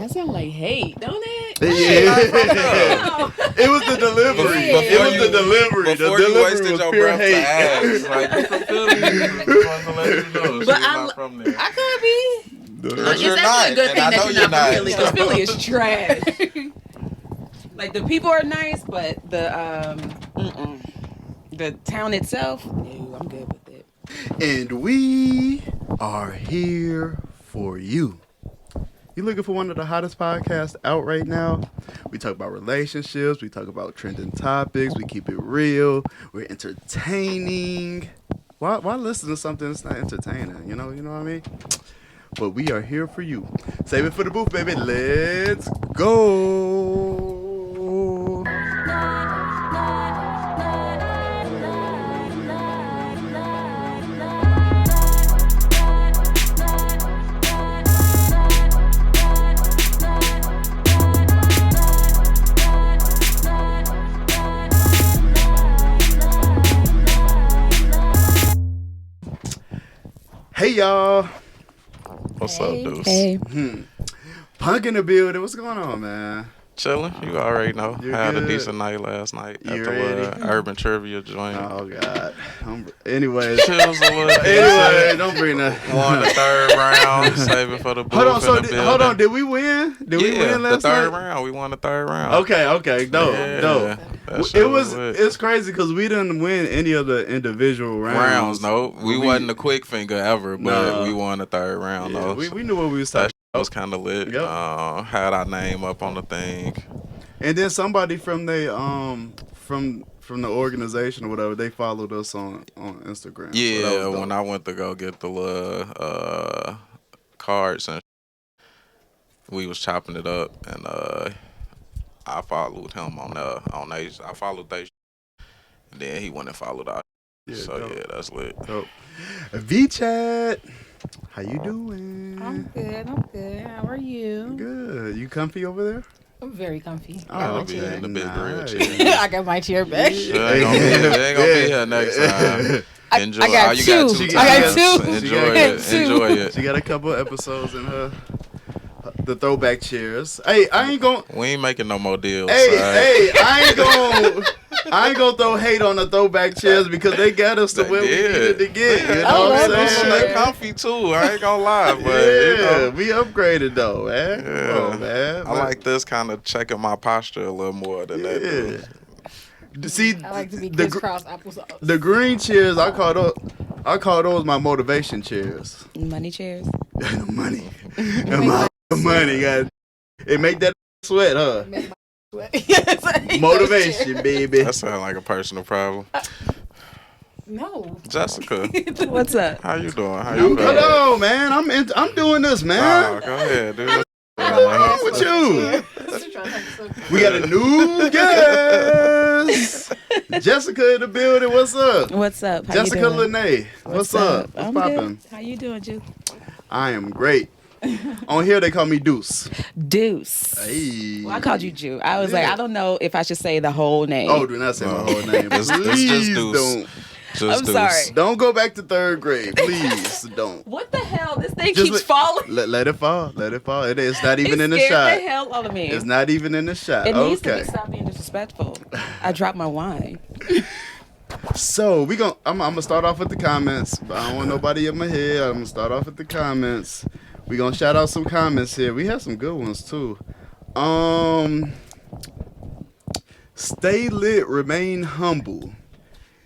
That sounds like hate, don't it? Yeah. It was the delivery. It was the delivery. Before The you delivery wasted was your pure breath hate. to ask. Like, you from Philly? Just wanted to let you know. She's not from there. I could be. But you're It's not. actually a good And I thing know that you're you're not not. from Philly, because Philly is trash. Like, the people are nice, but the town itself, no, I'm good with it. And we are here for you. You looking for one of the hottest podcasts out right now? We talk about relationships. We talk about trending topics. We keep it real. We're entertaining. Why listen to something that's not entertaining? You know what I mean? But we are here for you. Save it for the booth, baby. Let's go. Hey, y'all. What's up, Deuce? Hey. Punk in the building. What's going on, man? Chilling. You already know. You're Had good. a decent night last night You at the ready? urban trivia joint. Oh, God. Anyways. Chills a little bit. Anyway, don't bring that. Won the third round. Save it for the booth. Hold on, so in the building. hold on. Did we win? Did we win last the third night? round. We won the third round. Okay, dope. That shit lit. It's crazy because we didn't win any of the individual rounds. No, we wasn't a quick finger ever, but No. we won the third round Yeah, though. we knew what we was That talking shit was kind of lit. Yep. Had our name up on the thing. And then somebody from the from the organization or whatever, they followed us on Instagram. Yeah, so that was when dope. I went to go get the little cards and we was chopping it up, and I followed him on they. I followed they, and then he went and followed us. Yeah, So dope. yeah, that's lit. Dope. Vee Chat, how you doing? I'm good. How are you? Good. You comfy over there? I'm very comfy. Oh, I'll I got be my in the big Nice. red chair. I got my chair back. They ain't gonna be here next time. Enjoy. I got Oh, you two. got two. I got times. two. Enjoy I it. got two. Enjoy it. She got a couple episodes in her the throwback chairs. Hey, I ain't gonna. We ain't making no more deals. Hey, I ain't gonna throw hate on the throwback chairs because they got us to where we needed to get. You know what I'm saying? They comfy too. I ain't gonna lie, but Yeah, we upgraded though, man. Yeah. Come on, man. I like this kind of checking my posture a little more than that. Dude. See, I like to be the, crisscross applesauce. the green chairs, I call those my motivation chairs. Money chairs. The money, the money, guys. It make that sweat, huh? Motivation, baby. That sounds like a personal problem. No. Jessica, What's up? how you doing? How you Hold feeling? on, man. I'm doing this, Oh, man. go ahead, dude. What's wrong with you? We got a new guest. Jessica in the building. What's up? What's up? How Jessica you doing? Lenai. What's up? What's I'm poppin'? good. How you doing, Juice? I am great. On here they call me Deuce. Deuce. Hey. Well, I called you Jew. I was Yeah. like, I don't know if I should say the whole name. Oh, do not say my whole name. It's just Please Deuce. don't. Just I'm Deuce. sorry. Don't go back to third grade. Please don't. What the hell? This thing Just keeps falling. Let it fall. Let it fall. It's not even in the scared shot. the hell out of me. It's not even in the shot. It needs to Okay. be stop being disrespectful. I dropped my wine. So I'm gonna start off with the comments. I don't want nobody in my head. I'm gonna start off with the comments. We gonna shout out some comments here. We have some good ones too. Stay lit, remain humble.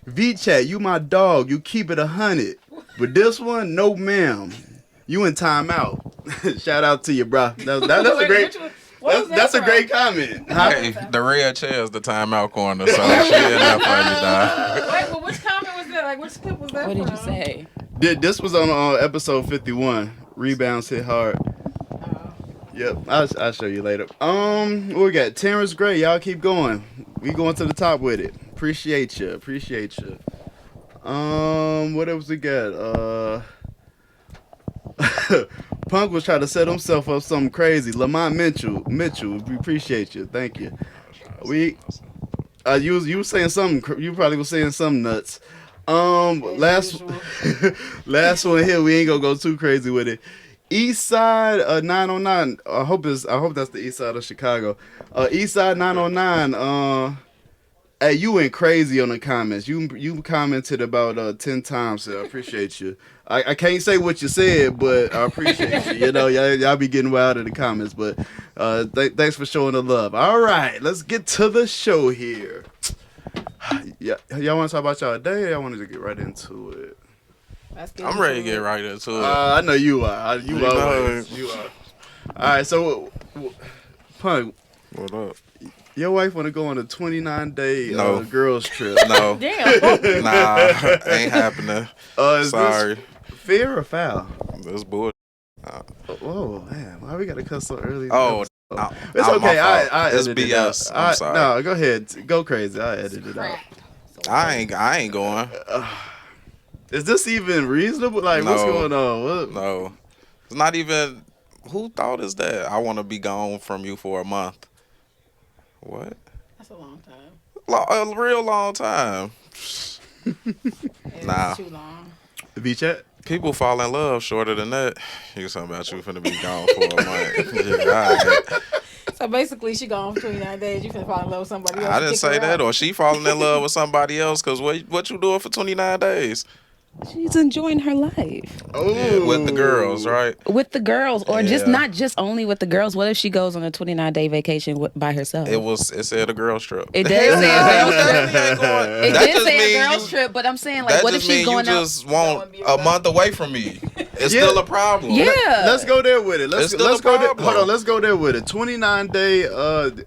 Vee Chat, you my dog. You keep it 100. But this one, no ma'am. You in timeout. Shout out to you, bro. That's a great. That's a great comment. Huh? Hey, the red chair is the timeout corner, so she in there for you, dog. Wait, but which comment was that? Like, which clip was that What did from? you say? This was on episode 51. Rebounds hit hard. Yep, I'll show you later. What we got? Terrence Gray, y'all keep going. We going to the top with it. Appreciate you. What else we got? Punk was trying to set himself up something crazy. Lamont Mitchell, we appreciate you. Thank you. You was saying something. You probably was saying something nuts. Last one here. We ain't gonna go too crazy with it. East Side 909. I hope that's the East Side of Chicago. East Side 909. Hey, you went crazy on the comments. You commented about 10 times. So I appreciate you. I can't say what you said, but I appreciate you. You know, y'all be getting wild in the comments, but thanks for showing the love. All right, let's get to the show here. Yeah, y'all want to talk about y'all day? Or y'all wanted to get right into it. I'm ready to get right into it. I know you are. You are. All right, so Punk, What up? your wife want to go on a 29-day No. girls trip. No. Damn. Nah, ain't happening. Is Sorry. this fair or foul? This bull. Oh man, why we gotta cuss so early? Oh, It's okay. I It's edit it BS. out. I'm sorry. No, go ahead. Go crazy. I edit it out. I ain't going. Is this even reasonable? Like, what's No. going on? What? No. It's not even. Who thought is that? I want to be gone from you for a month. What? That's a long time. A real long time. Nah. Too long. Vee Chat? People fall in love shorter than that. You talking about you finna be gone for a month. Yeah, all right. So basically, she gone for 29 days. You finna fall in love with somebody else. I didn't say that, or she falling in love with somebody else. Cause what you doing for 29 days? She's enjoying her life Oh, Yeah, with the girls, right? with the girls, or just Yeah. not just only with the girls. What if she goes on a 29-day vacation by herself? It said a girls trip. It does say a girls trip. That It did just say mean a girls you- trip, but I'm saying like, That what if just she's mean going you out? just want a month away from me. It's Yeah. still a problem. Yeah. Let's go there with it. It's still Let's a go there. problem. Hold on. Let's go there with it. 29-day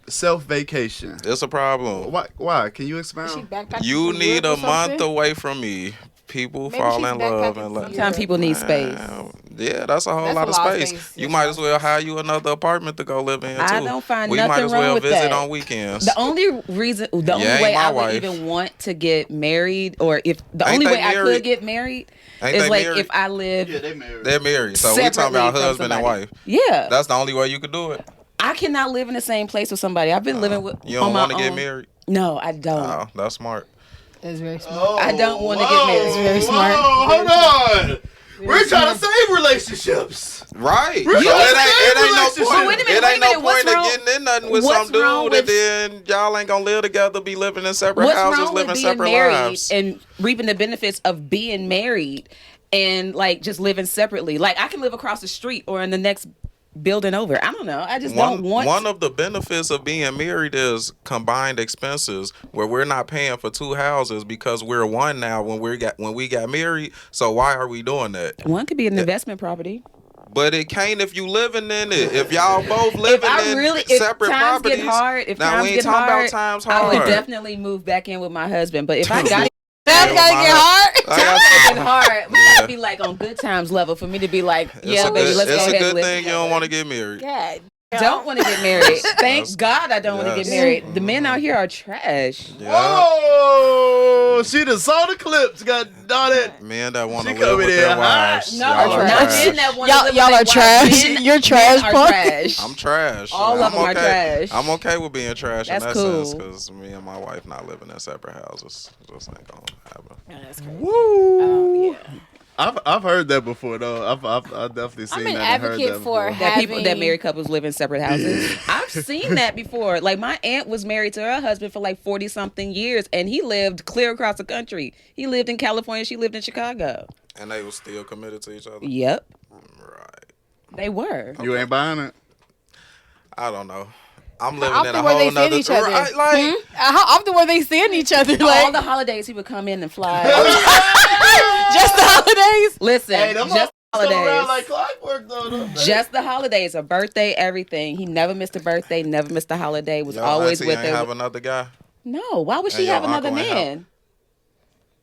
self vacation. It's a problem. Why? Can you She expound? backpacking You from need Europe a or month something? away from me. People Maybe fall she's in love backpacking and from Sometimes people need space. Yeah, that's a whole That's lot a of lot of space. space. You That's might a as lot well of hire you another apartment to go live in too. I don't find we nothing might as wrong well with visit that. on weekends. The only reason, the only ain't way my I would wife. even want to get married, or if the Ain't only they way I married? could get married Ain't is they like married? if I live. they married. They're married, so we talking separately about from husband and somebody. wife. Yeah, That's the only way you could do it. I cannot live in the same place with somebody. I've been living with. You don't on my want to get own. married? No, I don't. Oh, that's smart. That's very smart. I don't want to get married. It's very smart. Hold on. We're trying to save relationships. Right. Really? So it ain't no Relationship. point. Well, wait a minute, It wait a ain't no minute, what's point wrong- of getting in nothing with what's some dude wrong and with- then y'all ain't gonna live together, be living in separate What's houses, wrong with living being separate married lives. and reaping the benefits of being married and like just living separately? Like I can live across the street or in the next building over. I don't know. I just don't want. One of the benefits of being married is combined expenses, where we're not paying for two houses because we're one now when we got married. So why are we doing that? One could be an investment property. But it can't if you living in it. If y'all both living in separate times properties. get hard, if now times we ain't get talking hard, about times I hard. would definitely move back in with my husband. But if I got That's gotta get hard. Like I times said, get hard, we Yeah. gotta be like on good times level for me to be like, yeah, baby, it's let's go a ahead good and live thing you together. don't want to get married. God. Don't want to get married. Thank Yes. God I don't want to Yes. get married. The men out here are trash. Yeah. Oh, she done saw the clips. God darn it. Men that want to She live coming with in their hot. wives. No, y'all are not trash. men that want to live Y'all with are their trash. wives. Men- You're trash, men are Punk. trash. I'm trash. All of I'm them are trash. I'm okay with being trash That's in that cool. sense because me and my wife not living in separate houses. Just ain't gonna happen. Yeah, that's crazy. Woo. Yeah. I've heard that before though. I've definitely seen I'm an that and heard advocate that for before. That people that Having- married couples live in separate houses. I've seen that before. Like my aunt was married to her husband for like 40 something years, and he lived clear across the country. He lived in California. She lived in Chicago. And they was still committed to each other. Yep, Right. they were. You ain't buying it? I don't know. I'm living often in a were they whole nother. seeing each other? Right, like How often were they seeing each other? All Like the holidays, he would come in and fly. just the holidays? Listen, Hey, them just the still around holidays. like clockwork though. Just the holidays, a birthday, everything. He never missed a birthday, never missed a holiday. Was your always auntie with ain't have her. another guy. No, why would she And your have another uncle ain't man?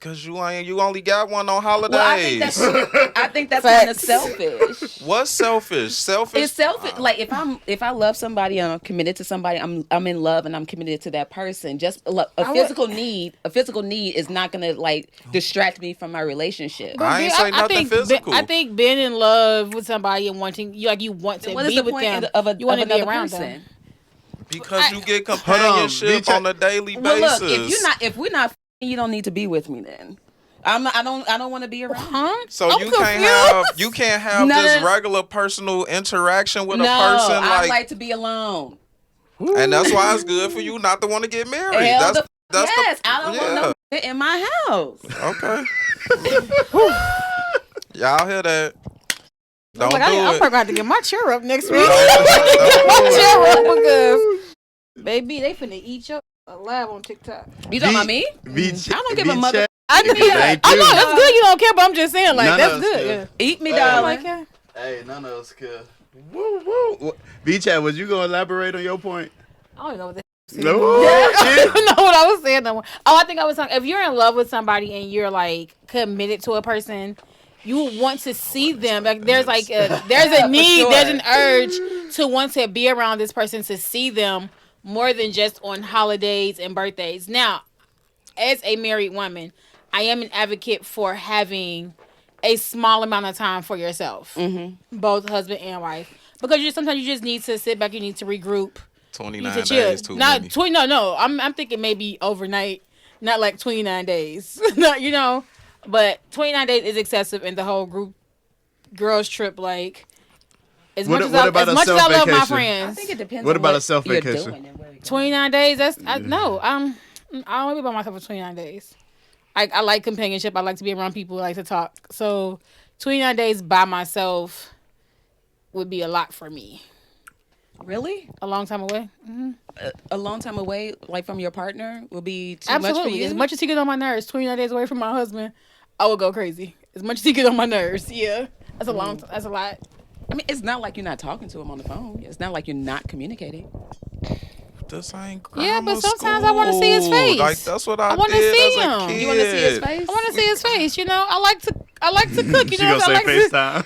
Cause you only got one on holidays. Well, I think that's kind of Facts. selfish. What's selfish? Selfish. It's selfish. Like if I love somebody and I'm committed to somebody, I'm in love and I'm committed to that person. Just a physical need is not gonna like distract me from my relationship. I ain't say nothing physical. I think being in love with somebody and wanting you want to What is be the with point them. of You want to be another around person? them. Because you get Vee companionship Chat. on a daily Well, basis. look, if we're not, you don't need to be with me then. I don't want to be around. Huh? So I'm you can't have No, just no. regular personal interaction with No, a person I like to be alone. and that's why it's good for you not to want to get married. Hell That's yes, I don't want no shit in my house. Okay. Y'all hear that? Don't I'm do I'm it. probably gonna have to get my chair up next week. Don't My do it. chair up because, baby, they finna eat you alive on TikTok. You talking about me? Vee I don't give a Vee mother. Chat. I know, Thank I you. know that's good. You don't care, but I'm just saying, like, None that's of us good. care. Yeah. Eat me, Hey. I'm darling. like, yeah. Hey, none of us could. Woo woo. Vee Chat, was you gonna elaborate on your point? I don't even know what the No. I don't know what I was saying. No more. Oh, I think I was talking. If you're in love with somebody and you're like committed to a person, you want to see them. Like there's a need, sure. there's an urge to want to be around this person, to see them more than just on holidays and birthdays. Now, as a married woman, I am an advocate for having a small amount of time for yourself, both husband and wife, because sometimes you just need to sit back. You need to regroup. 29 days too Not many. no. I'm thinking maybe overnight, not like 29 days. Not but 29 days is excessive, and the whole group girls trip like. As much as I love my self-vacation? friends, I think it depends. What on about what a self-vacation? you're doing and where you're going. 29 days. That's no. I don't be by myself for 29 days. I like companionship. I like to be around people. I like to talk. So 29 days by myself would be a lot for me. Really? A long time away. A long time away, like from your partner, will be too Absolutely. much for you. As much as he gets on my nerves, 29 days away from my husband, I would go crazy. As much as he gets on my nerves, yeah. That's a long. That's a lot. I mean, it's not like you're not talking to him on the phone. It's not like you're not communicating. This ain't Yeah, but grammar sometimes I wanna see his school. face. Like that's what I wanna did see as a him. kid. You want to see his face? I want to see his face. I like to cook. She I gonna say like FaceTime.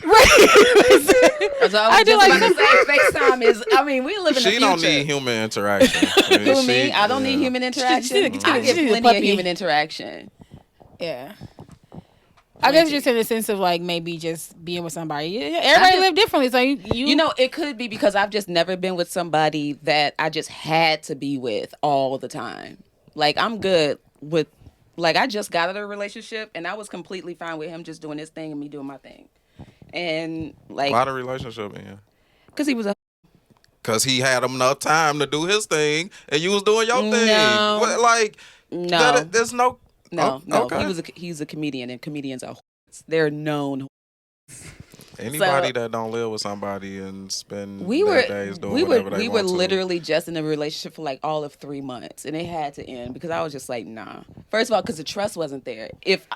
So I do like to say FaceTime is. I mean, we live in the She future. don't need human interaction. Who, me? I don't need human interaction. she need I a get plenty puppy. of human interaction. Yeah. I guess just in the sense of like maybe just being with somebody. Yeah, everybody live differently, so You know, it could be because I've just never been with somebody that I just had to be with all the time. Like I'm good with, like I just got out of a relationship and I was completely fine with him just doing his thing and me doing my thing. And like, Why the relationship in? because he was a Cause he had enough time to do his thing and you was doing your thing. No. What, like no, there's no. no. Okay. He's a comedian and comedians are they're known. Anybody that don't live with somebody and spend We their were days doing we whatever were they we want were to. literally just in a relationship for like all of 3 months, and it had to end because I was just like, nah. First of all, because the trust wasn't there. If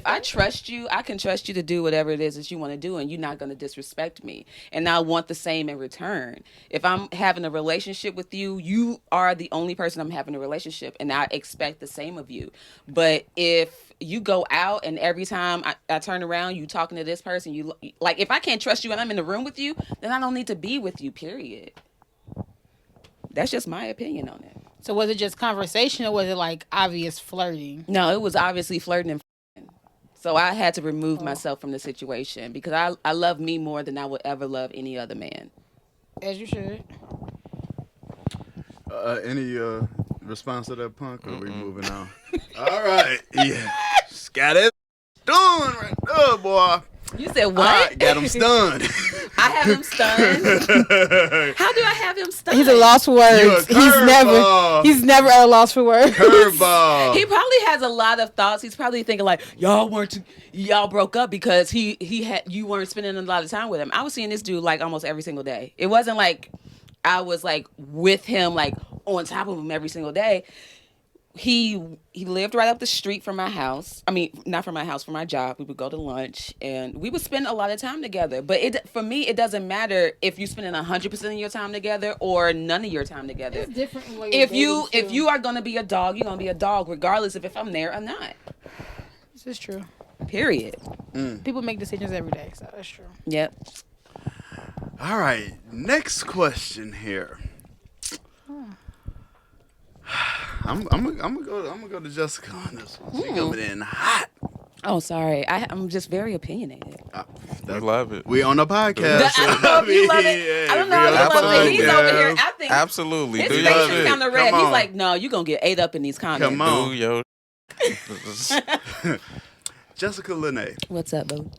I trust you, I can trust you to do whatever it is that you want to do, and you're not going to disrespect me. And I want the same in return. If I'm having a relationship with you, you are the only person I'm having a relationship, and I expect the same of you. But if you go out and every time I turn around, you talking to this person, you like if I can't trust you and I'm in the room with you, then I don't need to be with you, period. That's just my opinion on it. So was it just conversation or was it like obvious flirting? No, it was obviously flirting and f***ing. So I had to remove myself from the situation because I love me more than I would ever love any other man. As you should. Any response to that punk, or are we moving on? All right. Yeah. Just got it done right there, boy. You said what? I got him stunned. I have him stunned. How do I have him stunned? He's a lost for words. You a He's never at a loss for words. Curveball. He probably has a lot of thoughts. He's probably thinking like, y'all broke up because you weren't spending a lot of time with him. I was seeing this dude like almost every single day. It wasn't like I was like with him like on top of him every single day. He lived right up the street from my house. I mean, not from my house, from my job. We would go to lunch and we would spend a lot of time together. But for me, it doesn't matter if you're spending 100% of your time together or none of your time together. It's different in what If you are gonna be a dog, you're gonna be a dog regardless of if I'm there or not. This is true. Period. People make decisions every day, so that's true. Yep. All right. Next question here. I'm gonna go to Jessica on this one. She coming in hot. Oh, sorry. I'm just very opinionated. We love it. We on the podcast. I don't know if you love it. I don't know if you love it. He's over here. I think Absolutely. his Do face your is shit. kind of red. Come He's on. like, no, you're going to get ate up in these comments. Come on. Do your Jessica Lenai, What's up, boo?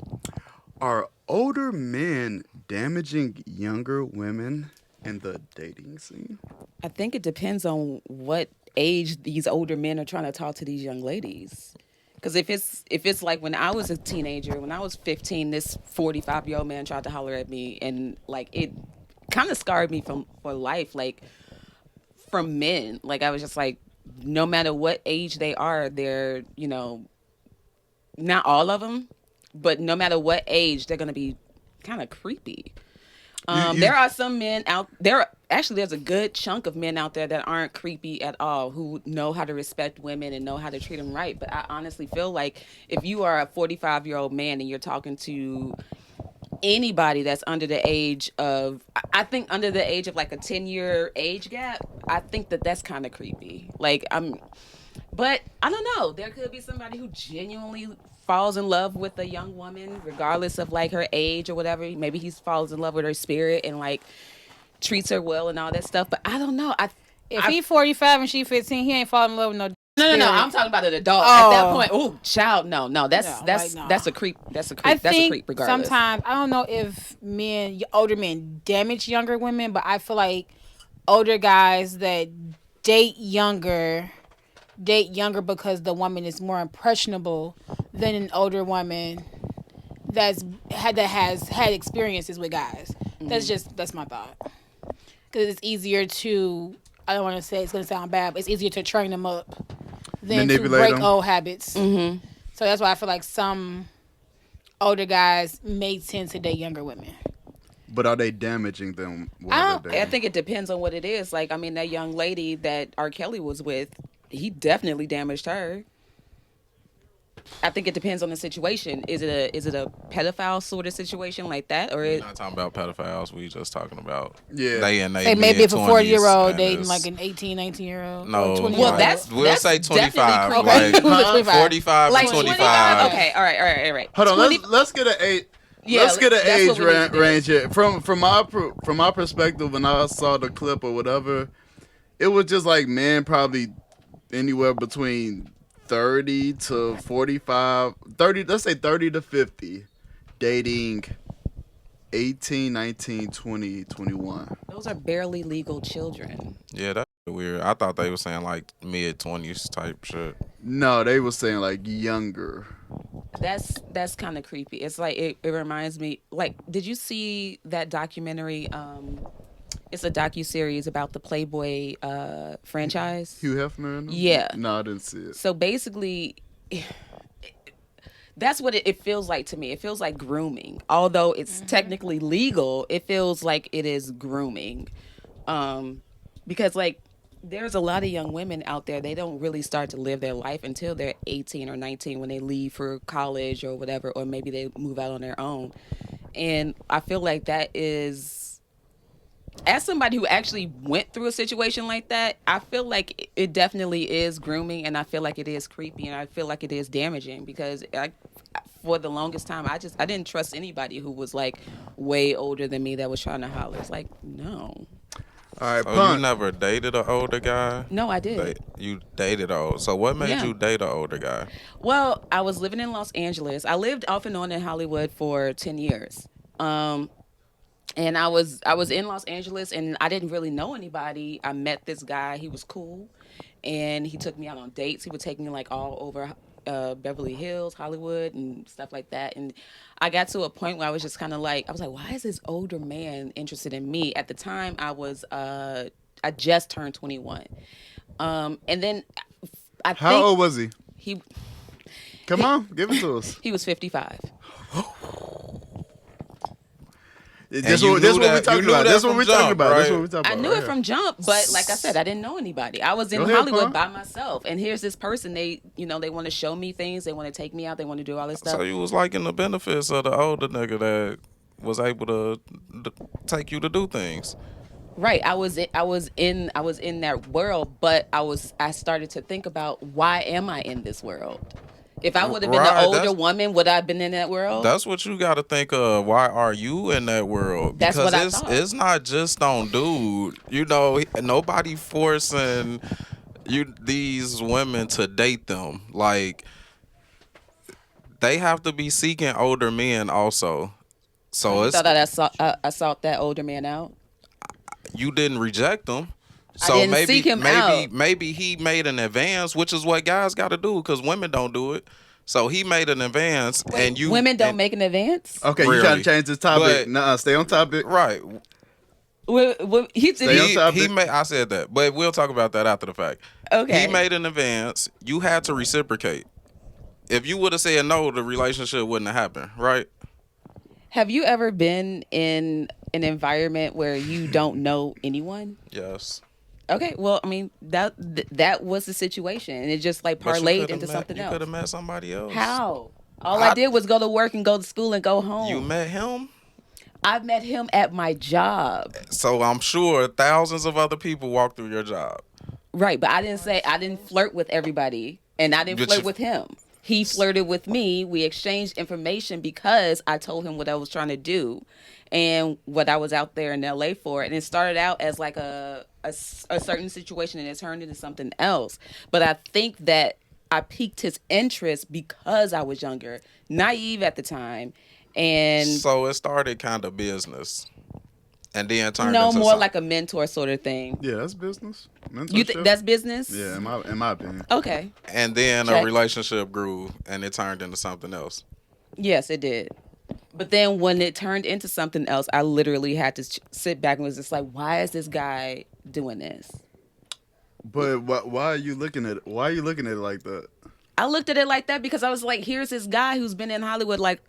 are older men damaging younger women in the dating scene? I think it depends on what age these older men are trying to talk to these young ladies. Because if it's like when I was a teenager, when I was 15, this 45-year-old man tried to holler at me, and like it kind of scarred me for life. Like from men, like I was just like, no matter what age they are, they're not all of them, but no matter what age, they're gonna be kind of creepy. There are some men out there. Actually, there's a good chunk of men out there that aren't creepy at all, who know how to respect women and know how to treat them right. But I honestly feel like if you are a 45-year-old man and you're talking to anybody that's under the age of, I think under the age of like a 10-year age gap, I think that's kind of creepy. But I don't know. There could be somebody who genuinely falls in love with a young woman, regardless of like her age or whatever. Maybe he falls in love with her spirit and like treats her well and all that stuff. But I don't know. If he 45 and she 15, he ain't falling in love with no. No. I'm talking about an adult. At that point, oh, child, no. That's a creep. That's a creep. I That's a think creep. Regardless. sometimes I don't know if older men damage younger women, but I feel like older guys that date younger because the woman is more impressionable than an older woman has had experiences with guys. That's my thought. Because it's easier to, I don't want to say it's going to sound bad, but it's easier to train them up than to break old habits. Mm-hmm. So that's why I feel like some older guys may tend to date younger women. But are they damaging them? I think it depends on what it is. Like, I mean, that young lady that R. Kelly was with, he definitely damaged her. I think it depends on the situation. Is it a pedophile sort of situation like that, or We're not talking about pedophiles. We just talking about they maybe if a 40-year-old dating like an 18, 19-year-old. No, well, we'll say 25, okay. like 45 like and 25. Okay, all right. Hold on, let's get an age. Yeah, let's get an age range do. here. From my perspective, when I saw the clip or whatever, it was just like men probably anywhere between 30 to 45, 30, let's say 30 to 50, dating 18, 19, 20, 21. Those are barely legal children. Yeah, that's weird. I thought they were saying like mid-20s type shit. No, they were saying like younger. That's kind of creepy. It's like it reminds me, like, did you see that documentary? It's a docuseries about the Playboy franchise. Hugh Hefner? Yeah. No, I didn't see it. So basically, that's what it feels like to me. It feels like grooming. Although it's technically legal, it feels like it is grooming. Because, like, there's a lot of young women out there, they don't really start to live their life until they're 18 or 19 when they leave for college or whatever, or maybe they move out on their own. And I feel like that is, as somebody who actually went through a situation like that, I feel like it definitely is grooming, and I feel like it is creepy, and I feel like it is damaging, because for the longest time, I didn't trust anybody who was like way older than me that was trying to holler. It's like, no. All right, so you never dated an older guy? No, I did. You dated old. So what made you date an older guy? Well, I was living in Los Angeles. I lived off and on in Hollywood for 10 years. And I was in Los Angeles, and I didn't really know anybody. I met this guy. He was cool, and he took me out on dates. He would take me like all over Beverly Hills, Hollywood, and stuff like that. And I got to a point where I was just kind of like, why is this older man interested in me? At the time, I just turned 21. And then How old was he? Come on, give it to us. He was 55. That's what we're talking about. That's what we're talking about. I knew it from jump, but like I said, I didn't know anybody. I was in Hollywood by myself, and here's this person. They want to show me things. They want to take me out. They want to do all this stuff. So you was liking the benefits of the older nigga that was able to take you to do things. Right. I was in that world, but I started to think about, why am I in this world? If I would have been an older woman, would I have been in that world? That's what you got to think of. Why are you in that world? That's what I thought. It's not just on dude. Nobody forcing these women to date them. Like, they have to be seeking older men also. So You it's thought I sought that older man out. you didn't reject him. I So didn't maybe seek him out. maybe he made an advance, which is what guys got to do because women don't do it. So he made an advance, and you Women don't and- make an advance. Okay, you Really. trying to change this topic? But- Nuh-uh, stay on topic. right. He Stay on He topic. made. I said that, but we'll talk about that after the fact. Okay. He made an advance. You had to reciprocate. If you would have said no, the relationship wouldn't have happened, right? Have you ever been in an environment where you don't know anyone? Yes. Okay, well, I mean that was the situation, and it just like But you parlayed coulda into met- something You else. could have met somebody else. How? All I did was go to work and go to school and go home. You met him, I met him at my job. so I'm sure thousands of other people walked through your job. Right, but I didn't flirt with everybody, and I didn't But flirt you- with him. He flirted with me. We exchanged information because I told him what I was trying to do and what I was out there in LA for. And it started out as like a certain situation, and it turned into something else. But I think that I piqued his interest because I was younger, naive at the time. And So it started kind of business, and then turned no, into more something. like a mentor sort of thing. Yeah, that's business. You think that's business? Yeah, in my opinion. Okay. And then Check. a relationship grew, and it turned into something else. Yes, it did. But then when it turned into something else, I literally had to sit back and was just like, why is this guy doing this? But why are you looking at it? Why are you looking at it like that? I looked at it like that because I was like, here's this guy who's been in Hollywood like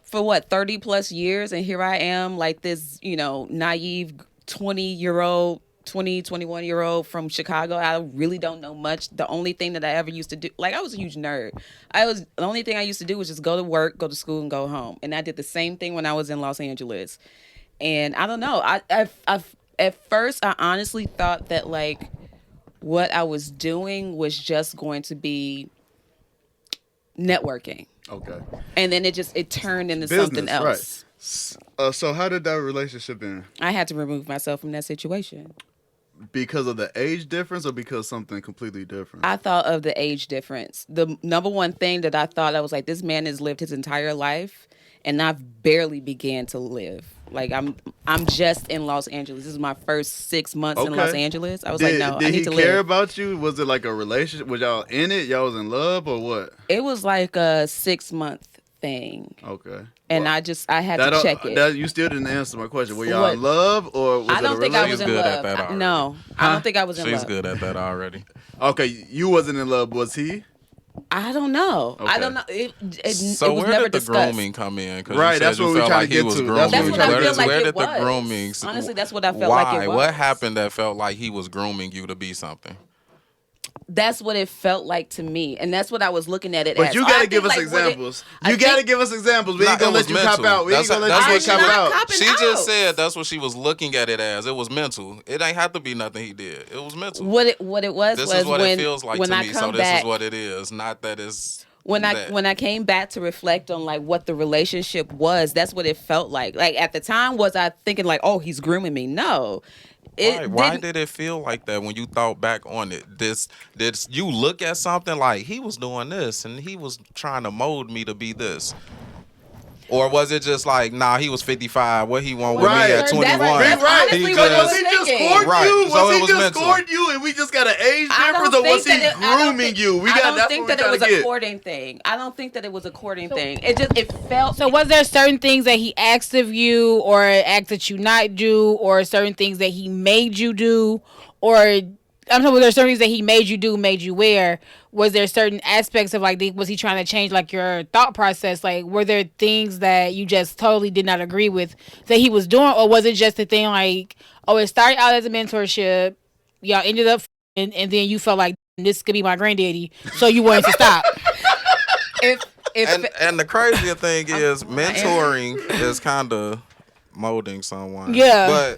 for what, 30 plus years. And here I am like this, naive 21-year-old from Chicago. I really don't know much. The only thing that I ever used to do, like I was a huge nerd. The only thing I used to do was just go to work, go to school and go home. And I did the same thing when I was in Los Angeles. And I don't know. At first I honestly thought that like what I was doing was just going to be networking. Okay. And then it turned into Business, something else. Right. So how did that relationship end? I had to remove myself from that situation. Because of the age difference or because something completely different? I thought of the age difference. The number one thing that I thought, I was like, this man has lived his entire life and I've barely began to live. Like I'm just in Los Angeles. This is my first 6 months in Los Angeles. I was like, no, I need to Did he care live. about you? Was it like a relationship? Was y'all in it? Y'all was in love or what? It was like a 6-month thing. Okay. And I had to check it. You still didn't answer my question. Were y'all What? in love or was I it don't a think I was She's in good at love. that already. No, I don't think I was in She's love. good at that already. Okay, you wasn't in love. Was he? I don't know. I Okay. don't know. It So was where never did the discussed. grooming come in? 'Cause Right, you said that's you what we felt trying like to he get was to. grooming. That's what I Where feel like where it did the was. grooming? Honestly, that's what I felt Why? like it was. What happened that felt like he was grooming you to be something? That's what it felt like to me, and that's what I was looking at it But as. you So I gotta think, give us like, what it- examples. I You gotta think- give us examples. We Nah, ain't gonna it let was you mental. cop out. We ain't That's- gonna that's let you what cop she was- out. copping She just out. said that's what she was looking at it as. It was mental. It ain't have to be nothing he did. It was mental. What it was This was is what when it feels like when to I me. come So this back is what it is. Not that it's when that. I came back to reflect on like what the relationship was. That's what it felt like. Like at the time, was I thinking like, oh, he's grooming me? No. Why did it feel like that when you thought back on it? Did you look at something like he was doing this and he was trying to mold me to be this? Or was it just like, nah, he was 55. What he want with Right. me at That's 21? right. honestly He what Was just- he just thinking. scored Right. you? So Was it he was just mental. scored you and we just got an age I difference, don't or was think he that I don't grooming think- you? I don't That's think what that we it was trying to a get. courting thing. I don't think that it was a courting thing. It felt. So was there certain things that he asked of you or asked that you not do, or certain things that he made you do, or I'm talking, was there certain things that he made you do, made you wear? Was there certain aspects of like, was he trying to change like your thought process? Like, were there things that you just totally did not agree with that he was doing, or was it just a thing like, oh, it started out as a mentorship, y'all ended up, and then you felt like this could be my granddaddy, so you wanted to stop? if And the crazier thing is mentoring is kind of molding someone. Yeah.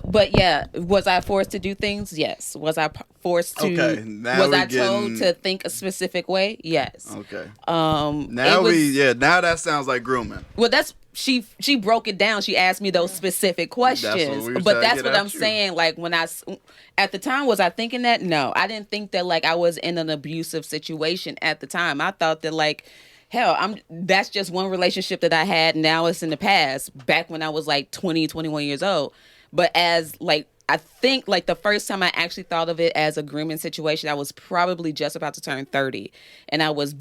But yeah, was I forced to do things? Yes. Was I forced to? Okay, now was we I told getting- to think a specific way? Yes. Okay. Now Now that sounds like grooming. Well, that's she broke it down. She asked me those specific questions, we were but trying to that's get what at I'm you. saying. Like when at the time, was I thinking that? No, I didn't think that like I was in an abusive situation at the time. I thought that like, hell, that's just one relationship that I had. Now it's in the past, back when I was like 20, 21 years old. But as like, I think like the first time I actually thought of it as a grooming situation, I was probably just about to turn 30. And I was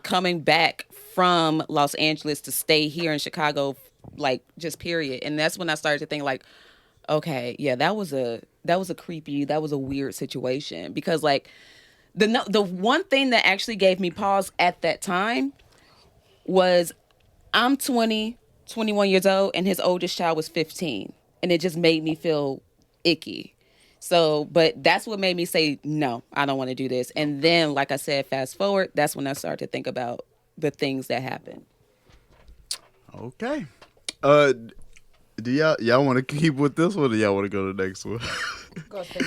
coming back from Los Angeles to stay here in Chicago, like just period. And that's when I started to think like, okay, yeah, that was a weird situation, because like the one thing that actually gave me pause at that time was I'm 20, 21 years old, and his oldest child was 15, and it just made me feel icky. So, but that's what made me say, no, I don't want to do this. And then, like I said, fast forward, that's when I started to think about the things that happened. Okay. Do y'all want to keep with this one, or y'all want to go to the next one?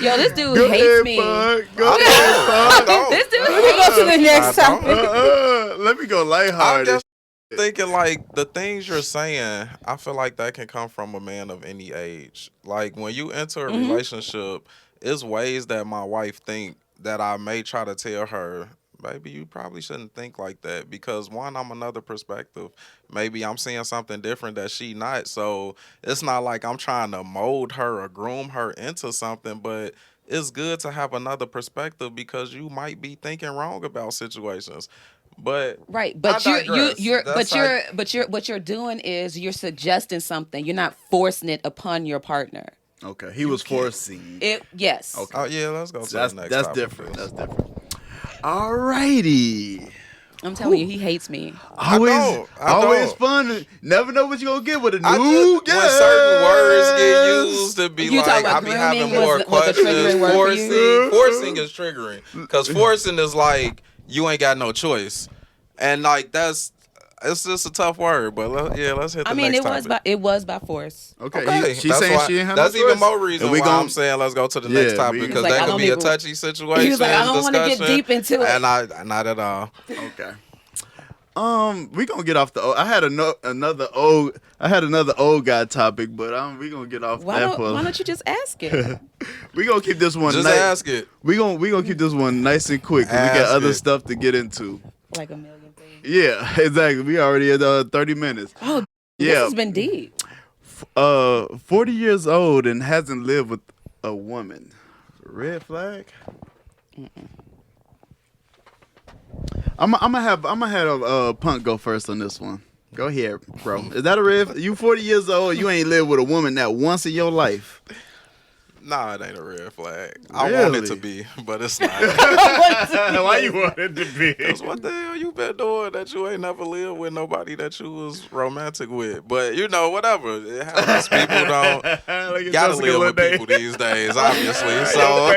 Yo, this dude Go hates ahead, me. Bud. Go ahead, Bud. This dude. Let me go to the next topic. Let me go I'm lighthearted. just thinking like the things you're saying, I feel like that can come from a man of any age. Like when you enter a relationship, it's ways that my wife think that I may try to tell her, baby, you probably shouldn't think like that, because one, I'm another perspective. Maybe I'm seeing something different that she not. So it's not like I'm trying to mold her or groom her into something, but it's good to have another perspective, because you might be thinking wrong about situations. But Right, but I digress. what you're doing is you're suggesting something. You're not forcing it upon your partner. Okay, he was forcing. It yes. Okay. Oh yeah, let's go to That's the next that's topic, different. please. That's different. Alrighty. I'm telling you, he hates me. Always don't. fun. Never know what you're gonna get with a I new just, when certain words get guest. used to be You like, talking I about be grooming having more was a questions. triggering word for you? Forcing is triggering, because forcing is like you ain't got no choice, and like it's just a tough word. But let's hit the I mean, next topic. it was by force. Okay, she's that's saying why, she ain't have that's no even choice. more reason And we why gon- I'm saying let's go to the next topic, we- because He was like, that I could don't be a even- touchy situation. He was like, I don't want to get discussion, deep into it. and not at all. Okay. We gonna get off the. I had another old guy topic, but we gonna get off Why that. don't you just ask it? We gonna keep this one. Just ask it. We gonna keep this one nice and quick, 'cause we got Ask other it. stuff to get into. Like a million things. Yeah, exactly. We already at 30 minutes. Oh, Yeah. this has been deep. 40 years old and hasn't lived with a woman. Red flag. I'm gonna have Punk go first on this one. Go ahead, bro. Is that a red? You 40 years old, you ain't lived with a woman not once in your life. Nah, it ain't a red flag. I want it to Really? be, but it's not. Why you want it to be? Because what the hell you been doing that you ain't never lived with nobody that you was romantic with? But you know, whatever. It happens. People don't Like gotta Jessica live with Lenai. people these days, obviously. So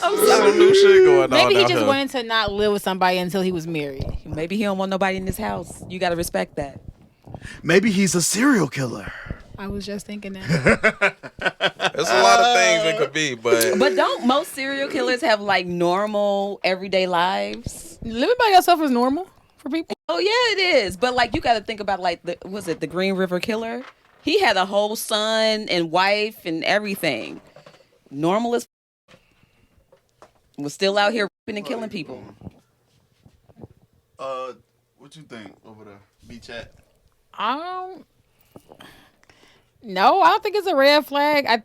I'm some sorry. new shit going on. Maybe he out just here. wanted to not live with somebody until he was married. Maybe he don't want nobody in his house. You got to respect that. Maybe he's a serial killer. I was just thinking that. There's a lot of things it could be, but But don't most serial killers have like normal everyday lives? Living by yourself is normal for people. Oh yeah, it is. But like you got to think about like the Green River Killer? He had a whole son and wife and everything. Normal as was still out here raping and killing people. What you think over there? Vee Chat. No, I don't think it's a red flag. I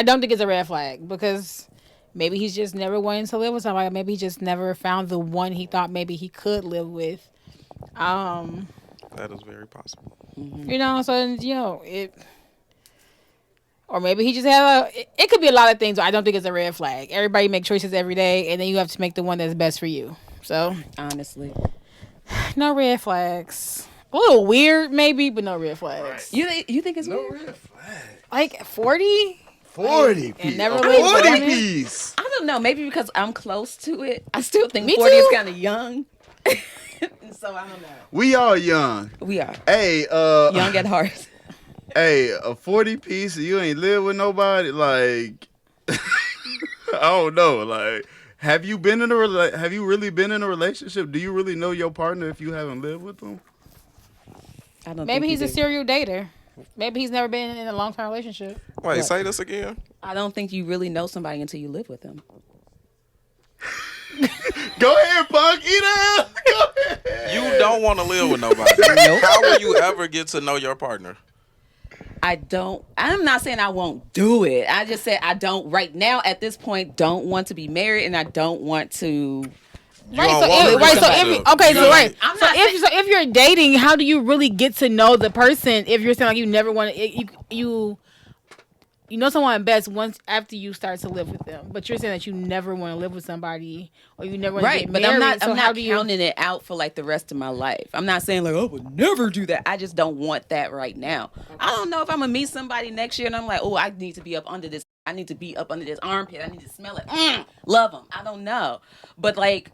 don't think it's a red flag, because maybe he's just never wanting to live with somebody. Maybe he just never found the one he thought maybe he could live with. that is very possible. You know, so or maybe he just had it could be a lot of things, but I don't think it's a red flag. Everybody make choices every day, and then you have to make the one that's best for you. So Honestly. no red flags. A little weird maybe, but no red flags. You think it's weird? Red flag. Like 40? 40 And piece. never A lived with 40 women? piece. I don't know. Maybe because I'm close to it. I still think Me 40 too. is kind of young. So I don't know. We all young. We are Hey, young at heart. Hey, a 40 piece, you ain't live with nobody. Like, I don't know. Like, have you really been in a relationship? Do you really know your partner if you haven't lived with them? I don't. Maybe think he's you a do. serial dater. Maybe he's never been in a long-term relationship. Wait, What? say this again. I don't think you really know somebody until you live with them. Go ahead, Punk. Eat ass. Go ahead. You don't want to live with nobody. Nope. How will you ever get to know your partner? I'm not saying I won't do it. I just said I don't right now at this point don't want to be married and I don't want to. Right, don't so want if, to right, be so somebody. if okay, so You right, I'm so not if you're dating, how do you really get to know the person? If you're saying like you never want to, you know someone best once after you start to live with them, but you're saying that you never want to live with somebody or you never want to Right, get but married. I'm not counting it out for like the rest of my life. I'm not saying like, oh, I would never do that. I just don't want that right now. I don't know if I'm gonna meet somebody next year and I'm like, oh, I need to be up under this. I need to be up under this armpit. I need to smell it. Love them. I don't know, but like,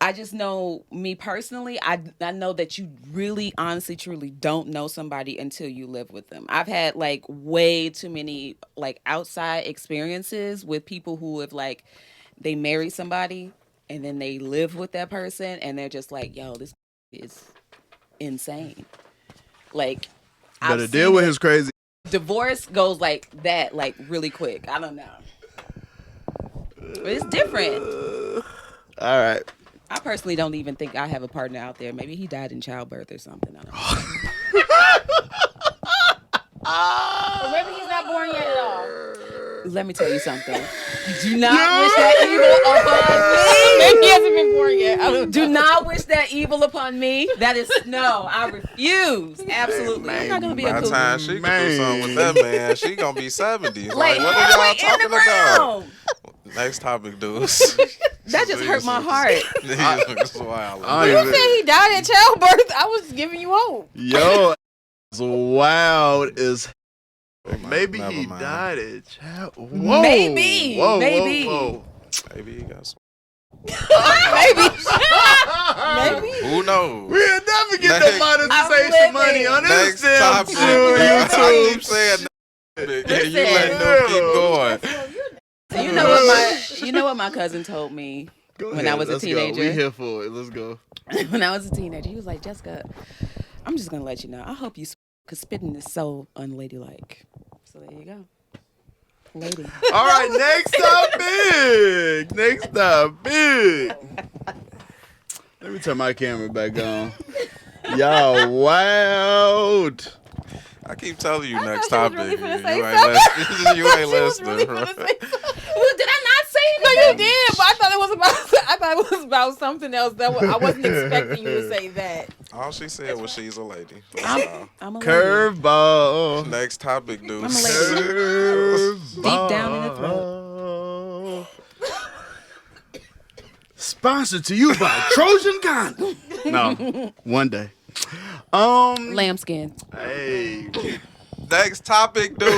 I just know me personally. I know that you really, honestly, truly don't know somebody until you live with them. I've had like way too many like outside experiences with people who have like they marry somebody and then they live with that person and they're just like, yo, this is insane. Like, Better I've deal seen with it. his crazy. Divorce goes like that, like really quick. I don't know. But it's different. All right. I personally don't even think I have a partner out there. Maybe he died in childbirth or something. I don't know. Or maybe he's not born yet at all. Let me tell you something. Do not wish that evil upon me. Maybe he hasn't been born yet. I don't Do know. not wish that evil upon me. That is no. I refuse. Absolutely. I'm not gonna be By a the cougar. time she can do something with that man, she gonna be 70. Like Like, what are halfway y'all in talking the about? ground. Next topic, Deuce. That just hurt my heart. These niggas wild. I You don't said even- he died at childbirth. I was giving you hope. Yo, it's wild as. Maybe Never he mind. died at child. Whoa. Maybe. Whoa, Maybe. Whoa, Maybe he got some. Maybe. whoa. Maybe. Who knows? We'll never get Next- no monetization I'm money on this Next damn topic. shit I on YouTube. keep saying that. And you Listen. let them keep going. So you know what my cousin told me Go when ahead, I was a let's go. teenager. We here for it. Let's go. When I was a teenager, he was like, Jessica, I'm just gonna let you know. I hope you, because spitting is so unladylike. So there you go, lady. All right, next topic. Next topic. Let me turn my camera back on. Y'all wild. I keep telling you I next thought she topic. was really finna say You ain't listening, bro. Well, did I not say No, anything? you did, but I thought it was about something else. I wasn't expecting you to say that. All she said was she's a lady. That's all. I'm a lady. Curveball. Next topic, dude. I'm a lady. Curveball. Deep down in the throat. Sponsored to you by Trojan Condom. No, one day. Lambskin. Hey. Next topic, dude.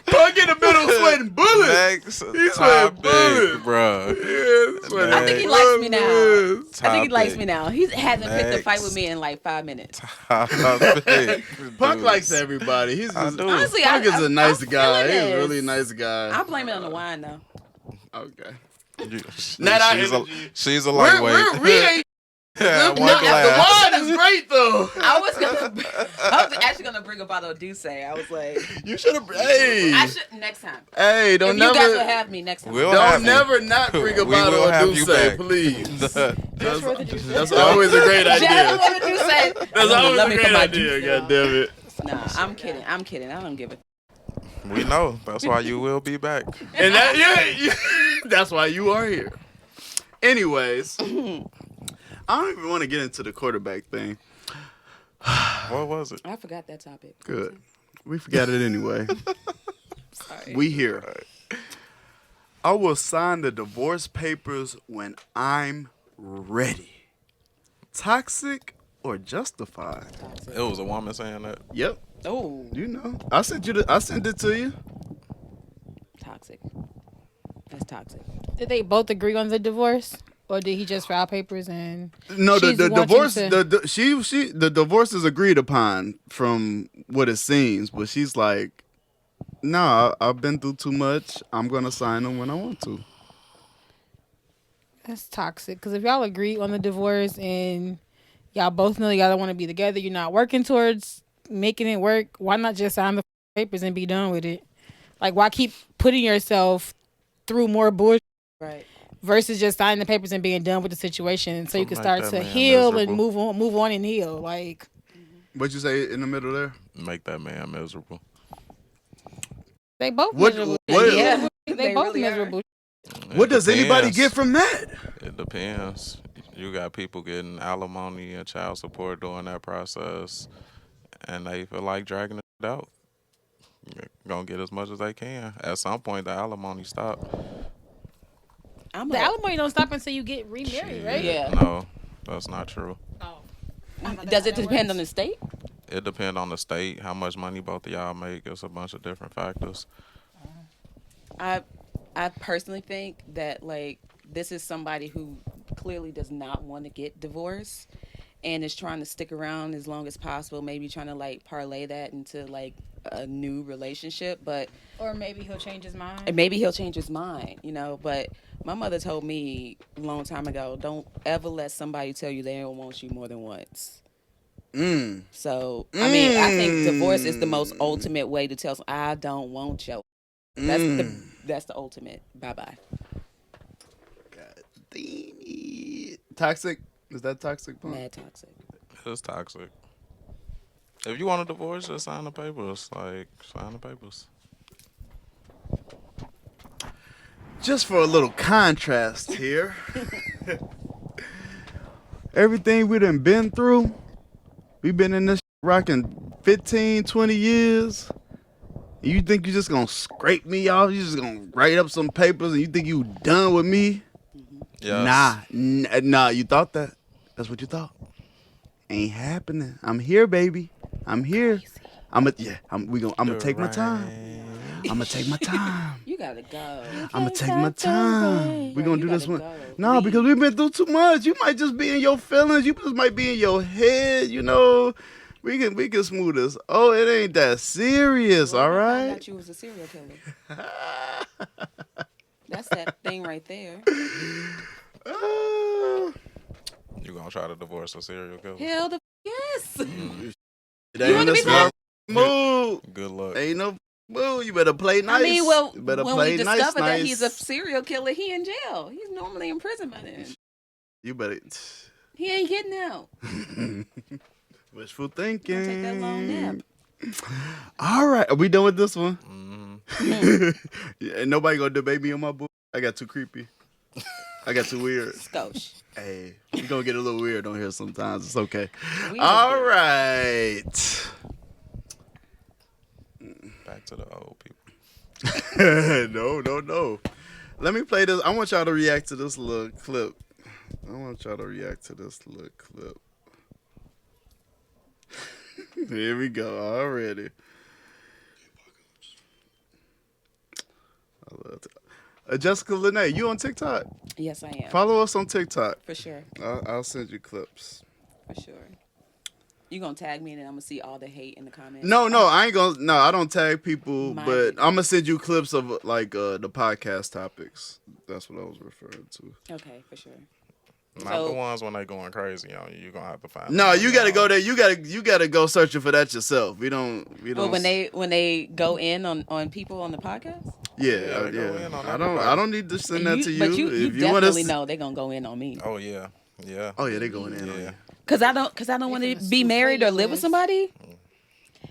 Punk in the middle sweating bullets. Next He's sweating topic, bullets. bro. Yeah, sweating I think he likes me now. bullets. I think he likes Topic. me now. He hasn't picked a fight with Next. me in like 5 minutes. Topic, Punk dude. likes everybody. He's I just, do. Honestly, Punk is a nice I'm guy. feeling He's a this. really nice guy. I blame it on the wine though. Okay. She's Not our a, energy. she's a lightweight. We ain't. Yeah, The one glass. wine is great though. I was actually gonna bring a bottle of Deuce. I was like, You should have. Hey. I should next time. Hey, don't If you guys will never. have me next time. We'll have Don't you. never not bring a We bottle will of have you Douce, back. please. Just for the Deuce. That's always a great Just idea. for the Deuce. That's always Love a me great for my idea. Deuce, God damn it. Nah, I'm kidding. I don't give a. We know. That's why you will be back. And that, yeah, that's why you are here. Anyways, I don't even want to get into the quarterback thing. What was it? I forgot that topic. Good. We forgot it anyway. Sorry. We here. I will sign the divorce papers when I'm ready. Toxic or justified? It was a woman saying that. Yep. Oh, You know. I sent it to you. toxic. That's toxic. Did they both agree on the divorce, or did he just file papers and? No, the She's wanting divorce to- the divorce is agreed upon from what it seems, but she's like, "Nah, I've been through too much. I'm gonna sign them when I want to." That's toxic. Because if y'all agree on the divorce and y'all both know y'all don't want to be together, you're not working towards making it work. Why not just sign the papers and be done with it? Like, why keep putting yourself through more bullshit Right. versus just signing the papers and being done with the situation, so you can Make start that to man heal and miserable. move on and heal. Like What you say in the middle there? Make that man miserable. they both What? miserable. Yeah, They both really miserable. What It does anybody depends. get from that? It depends. You got people getting alimony and child support during that process, and they feel like dragging it out. Gonna get as much as they can. At some point, the alimony stop. I'm The a alimony don't stop until you get remarried, right? Yeah. No, that's not true. Oh. Does it depend on the state? It depends on the state, how much money both of y'all make. It's a bunch of different factors. I I personally think that like this is somebody who clearly does not want to get divorced and is trying to stick around as long as possible, maybe trying to like parlay that into like a new relationship, but Or maybe he'll change his mind. and maybe he'll change his mind, you know, but my mother told me a long time ago, don't ever let somebody tell you they don't want you more than once. So, I mean, I think divorce is the most ultimate way to tell I don't want you. That's the ultimate. Bye-bye. God damn it. Toxic? Is that toxic? Punk? Mad toxic. It's toxic. If you want a divorce, just sign the papers. Like, sign the papers. Just for a little contrast here. Everything we done been through, we've been in this rocking 15, 20 years. You think you just gonna scrape me off? You just gonna write up some papers and you think you done with me? Yes. Nah, you thought that. That's what you thought. Ain't happening. I'm here, baby. I'm here. I'm gonna take my time. I'm gonna take my time. You gotta go. I'm gonna take my time. We gonna do this one. Go. No, because we've been through too much. You might just be in your feelings. You just might be in your head. You know, we can smooth this. Oh, it ain't that serious. Well, All I right. thought you was a serial killer. That's that thing right there. You gonna try to divorce a serial killer? Hell the yes. It ain't a smart move. Good luck. Ain't no move. You better play nice. I mean, well, you better when play we nice, discovered that nice. he's a serial killer, he in jail. He's normally in prison by then. You better. He ain't getting out. Wishful Gonna thinking. take that long nap. All right, are we done with this one? Mm-hmm. Yeah, ain't nobody gonna debate me on my book. I got too creepy. I got too weird. Skosh. Hey, we gonna get a little weird on here sometimes. It's okay. We All was right. Back to the old people. No. Let me play this. I want y'all to react to this little clip. Here we go. Already. I love it. Jessica Lenai, you on TikTok? Yes, I am. Follow us on TikTok. For sure. I'll send you clips. For sure. You gonna tag me and then I'm gonna see all the hate in the comments. No, I ain't gonna. No, I don't tag people, My but goodness. I'm gonna send you clips of like the podcast topics. That's what I was referring to. Okay, for sure. Not So- the ones when they going crazy on you. You're gonna have to find. No, them. you gotta go there. You gotta go searching for that yourself. We don't. Well, when they go in on people on the podcast, Yeah, Yeah, they go in on I everybody. don't need to send that to you. But you if you definitely want to. know they're gonna go in on me. Oh yeah. Oh yeah, they going in. On Yeah. you. Cause I don't want to be married or live with somebody.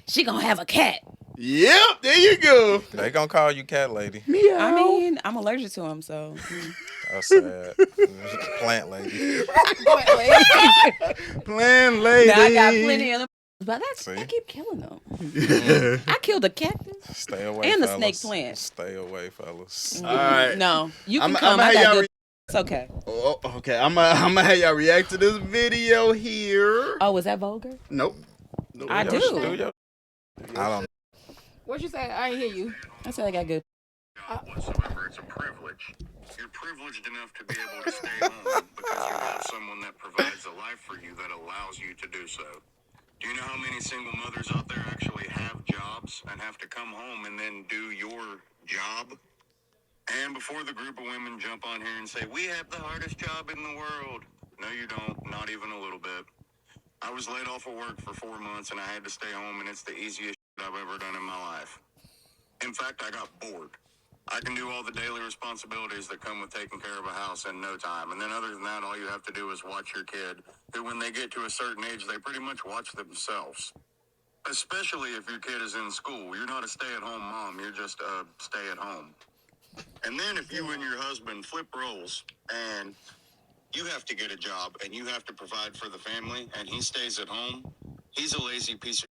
She gonna have a cat. Yep, there you go. They gonna call you cat lady. I mean, I'm allergic to him, so. That's sad. Plant lady. Plan lady. Now I got plenty of them, but I See? keep killing them. I killed a cactus. Stay away. And the fellas. snake plant. Stay away, fellas. All right. No, you can I'ma come. I have got y'all good. It's okay. Oh, okay. I'm gonna have y'all react to this video here. Oh, was that vulgar? Nope. I do. I don't. What you say? I didn't hear you. I said I got good. Whatsoever, it's a privilege. You're privileged enough to be able to stay home because you have someone that provides a life for you that allows you to do so. Do you know how many single mothers out there actually have jobs and have to come home and then do your job? And before the group of women jump on here and say, we have the hardest job in the world. No, you don't. Not even a little bit. I was laid off of work for 4 months and I had to stay home, and it's the easiest shit I've ever done in my life. In fact, I got bored. I can do all the daily responsibilities that come with taking care of a house in no time. And then other than that, all you have to do is watch your kid, who when they get to a certain age, they pretty much watch themselves. Especially if your kid is in school. You're not a stay-at-home mom, you're just a stay-at-home. And then if you and your husband flip roles and you have to get a job and you have to provide for the family and he stays at home, he's a lazy piece of.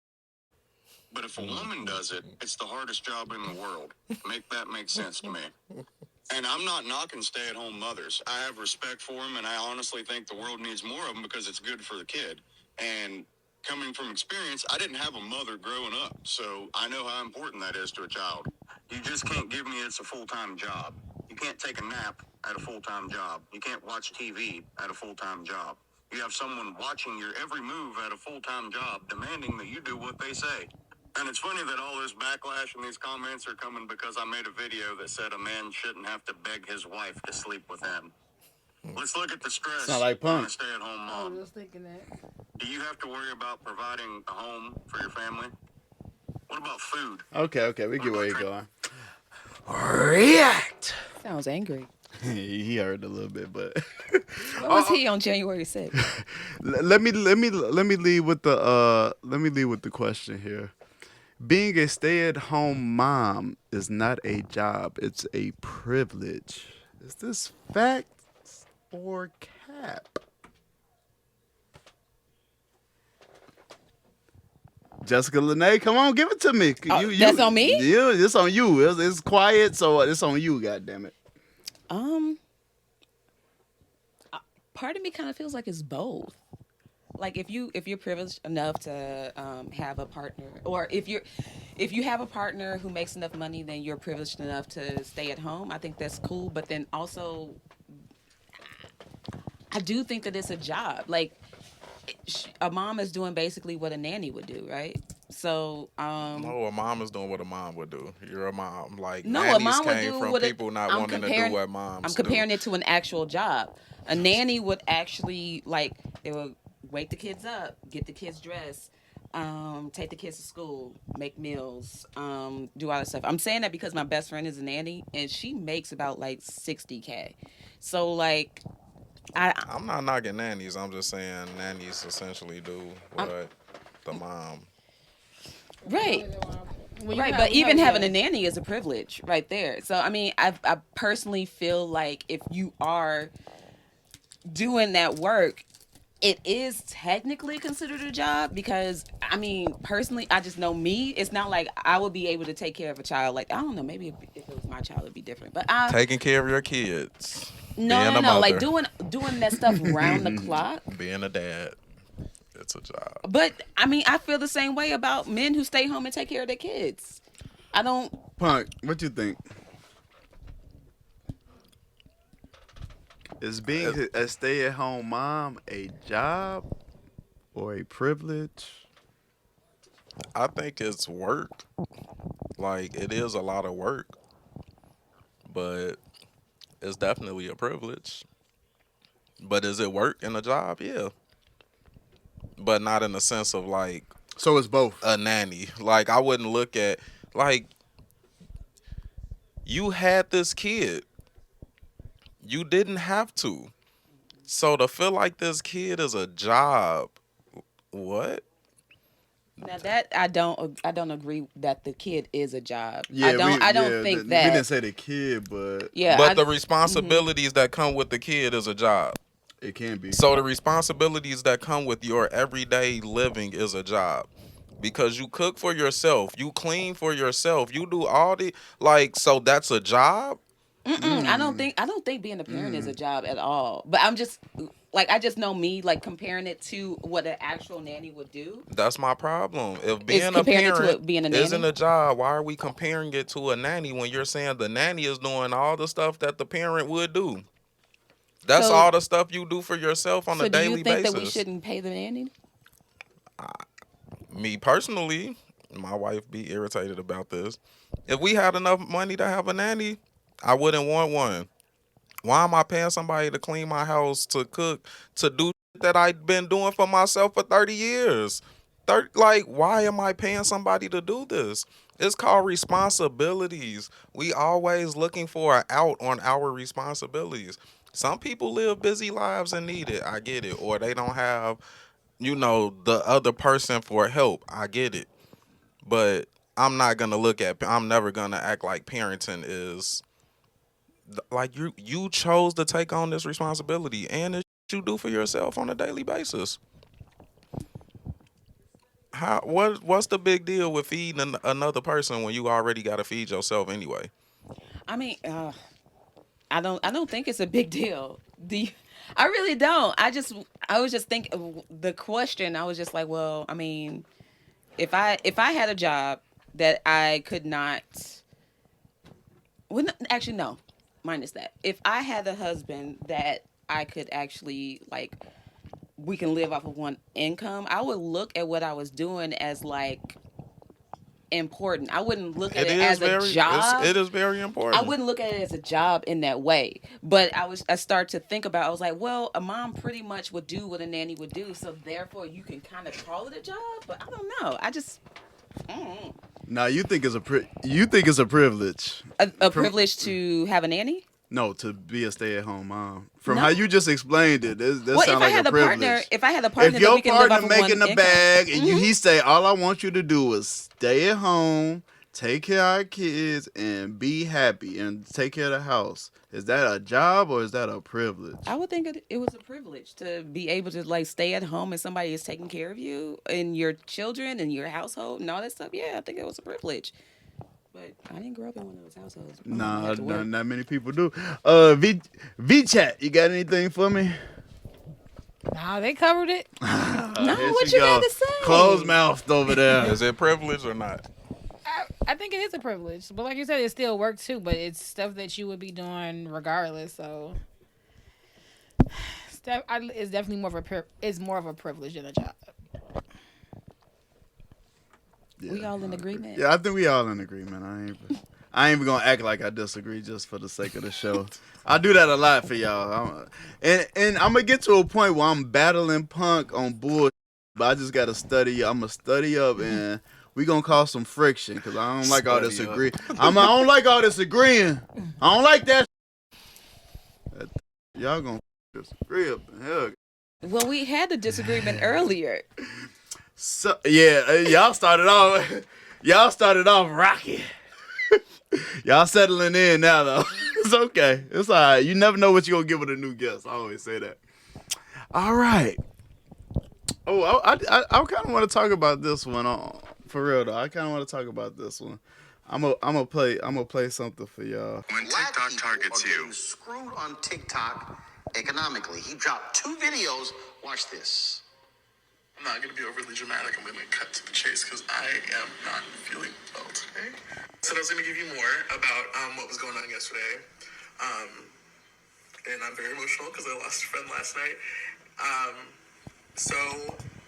But if a woman does it, it's the hardest job in the world. Make that make sense to me. And I'm not knocking stay-at-home mothers. I have respect for them, and I honestly think the world needs more of them because it's good for the kid. And coming from experience, I didn't have a mother growing up, so I know how important that is to a child. You just can't give me it's a full-time job. You can't take a nap at a full-time job. You can't watch TV at a full-time job. You have someone watching your every move at a full-time job, demanding that you do what they say. And it's funny that all this backlash and these comments are coming because I made a video that said a man shouldn't have to beg his wife to sleep with him. Let's look at the stress Sound like on Punk. a stay-at-home I mom. was thinking that. Do you have to worry about providing a home for your family? What about food? Okay, we get where you're going. React. Sounds angry. He heard a little bit, but What was he on January 6th? let me lead with the question here. Being a stay-at-home mom is not a job; it's a privilege. Is this fact or cap? Jessica Lenai, come on, give it to me. That's on me? Yeah, it's on you. It's quiet, so it's on you. God damn it. Part of me kind of feels like it's both. Like if you're privileged enough to have a partner, or if you have a partner who makes enough money, then you're privileged enough to stay at home. I think that's cool. But then also, I do think that it's a job. Like a mom is doing basically what a nanny would do, right? So No, a mom is doing what a mom would do. You're a mom. Like no, a nannies mom would came do from what people not wanting to do what moms I'm comparing do. it to an actual job. A nanny would actually they would wake the kids up, get the kids dressed, take the kids to school, make meals, do all that stuff. I'm saying that because my best friend is a nanny and she makes about like $60K. So like I'm not knocking nannies. I'm just saying nannies essentially do what the mom. right. When you Right, have- but you even have- having a nanny is a privilege right there. So I mean, I personally feel like if you are doing that work, it is technically considered a job because I mean, personally, I just know me. It's not like I would be able to take care of a child. Like I don't know, maybe if it was my child, it'd be different. But Taking care of your kids. no, being no, a no, like mother. doing that stuff round the clock. Being a dad. It's a job. But I mean, I feel the same way about men who stay home and take care of their kids. I don't. Punk, what you think? Is being a stay-at-home mom a job or a privilege? I think it's work. Like it is a lot of work. But it's definitely a privilege. But is it work and a job? Yeah. But not in the sense of like So it's both. a nanny. Like I wouldn't look at like you had this kid. You didn't have to. So to feel like this kid is a job, what? Now that I don't agree that the kid is a job. Yeah, I don't think that. We didn't say the kid, but Yeah, But the responsibilities that come with the kid is a job. it can be. So the responsibilities that come with your everyday living is a job. Because you cook for yourself, you clean for yourself, you do all the so that's a job? I don't think being a parent is a job at all. But I'm just I just know me comparing it to what an actual nanny would do. That's my problem. If being a comparing it to parent being a nanny? isn't a job, why are we comparing it to a nanny when you're saying the nanny is doing all the stuff that the parent would do? That's So- all the stuff you do for yourself on So a do daily you think basis. that we shouldn't pay the nanny? Me personally, my wife be irritated about this. If we had enough money to have a nanny, I wouldn't want one. Why am I paying somebody to clean my house, to cook, to do that I've been doing for myself for 30 years? Why am I paying somebody to do this? It's called responsibilities. We always looking for an out on our responsibilities. Some people live busy lives and need it. I get it. Or they don't have, the other person for help. I get it. But I'm never gonna act like parenting is like you chose to take on this responsibility and it's you do for yourself on a daily basis. What's the big deal with feeding another person when you already got to feed yourself anyway? I mean, I don't think it's a big deal. I really don't. I was just thinking the question. I was just like, well, I mean, if I had a job that I could not, well, actually no, minus that. If I had a husband that I could actually like, we can live off of one income, I would look at what I was doing as like important. I wouldn't look at It it is as a very job. it is very I important. wouldn't look at it as a job in that way. But I start to think about, I was like, well, a mom pretty much would do what a nanny would do, so therefore you can kind of call it a job, but I don't know. I don't know. Now you think it's a privilege. A privilege to have a nanny? No, to be a stay-at-home mom. From No. how you just explained it, this Well, sounds like a privilege. if I had a partner If that your we can live off partner of making one the income. bag and he say, all I want you to do is stay at home, take care of our kids, and be happy and take care of the house, is that a job or is that a privilege? I would think it was a privilege to be able to like stay at home and somebody is taking care of you and your children and your household and all that stuff. Yeah, I think it was a privilege. But I didn't grow up in one of those households. My mom had to work. Not many people do. Vee Chat, you got anything for me? Nah, they covered it. No, Here what she you go. had to say? Closed mouthed over there. Is it privilege or not? I think it is a privilege, but like you said, it's still work too. But it's stuff that you would be doing regardless. So it's definitely more of a privilege than a job. Yeah, We all in agreement? Yeah, I think we all in agreement. I ain't even gonna act like I disagree just for the sake of the show. I do that a lot for y'all. And I'm gonna get to a point where I'm battling Punk on bullshit, but I just gotta study. I'm gonna study up and we gonna cause some friction because I don't like all this Study up. agree. I don't like all this agreeing. I don't like that. Y'all gonna disagree up in hell. Well, we had the disagreement earlier. So yeah, y'all started off. Y'all started off rocky. Y'all settling in now though. It's okay. It's all right. You never know what you're gonna get with a new guest. I always say that. All right. Oh, I kind of want to talk about this one. For real though, I kind of want to talk about this one. I'm gonna play something for y'all. When TikTok targets you, Screwed on TikTok economically. He dropped 2 videos. Watch this. I'm not going to be overly dramatic. I'm going to cut to the chase because I am not feeling well today. So I was going to give you more about what was going on yesterday. And I'm very emotional because I lost a friend last night. So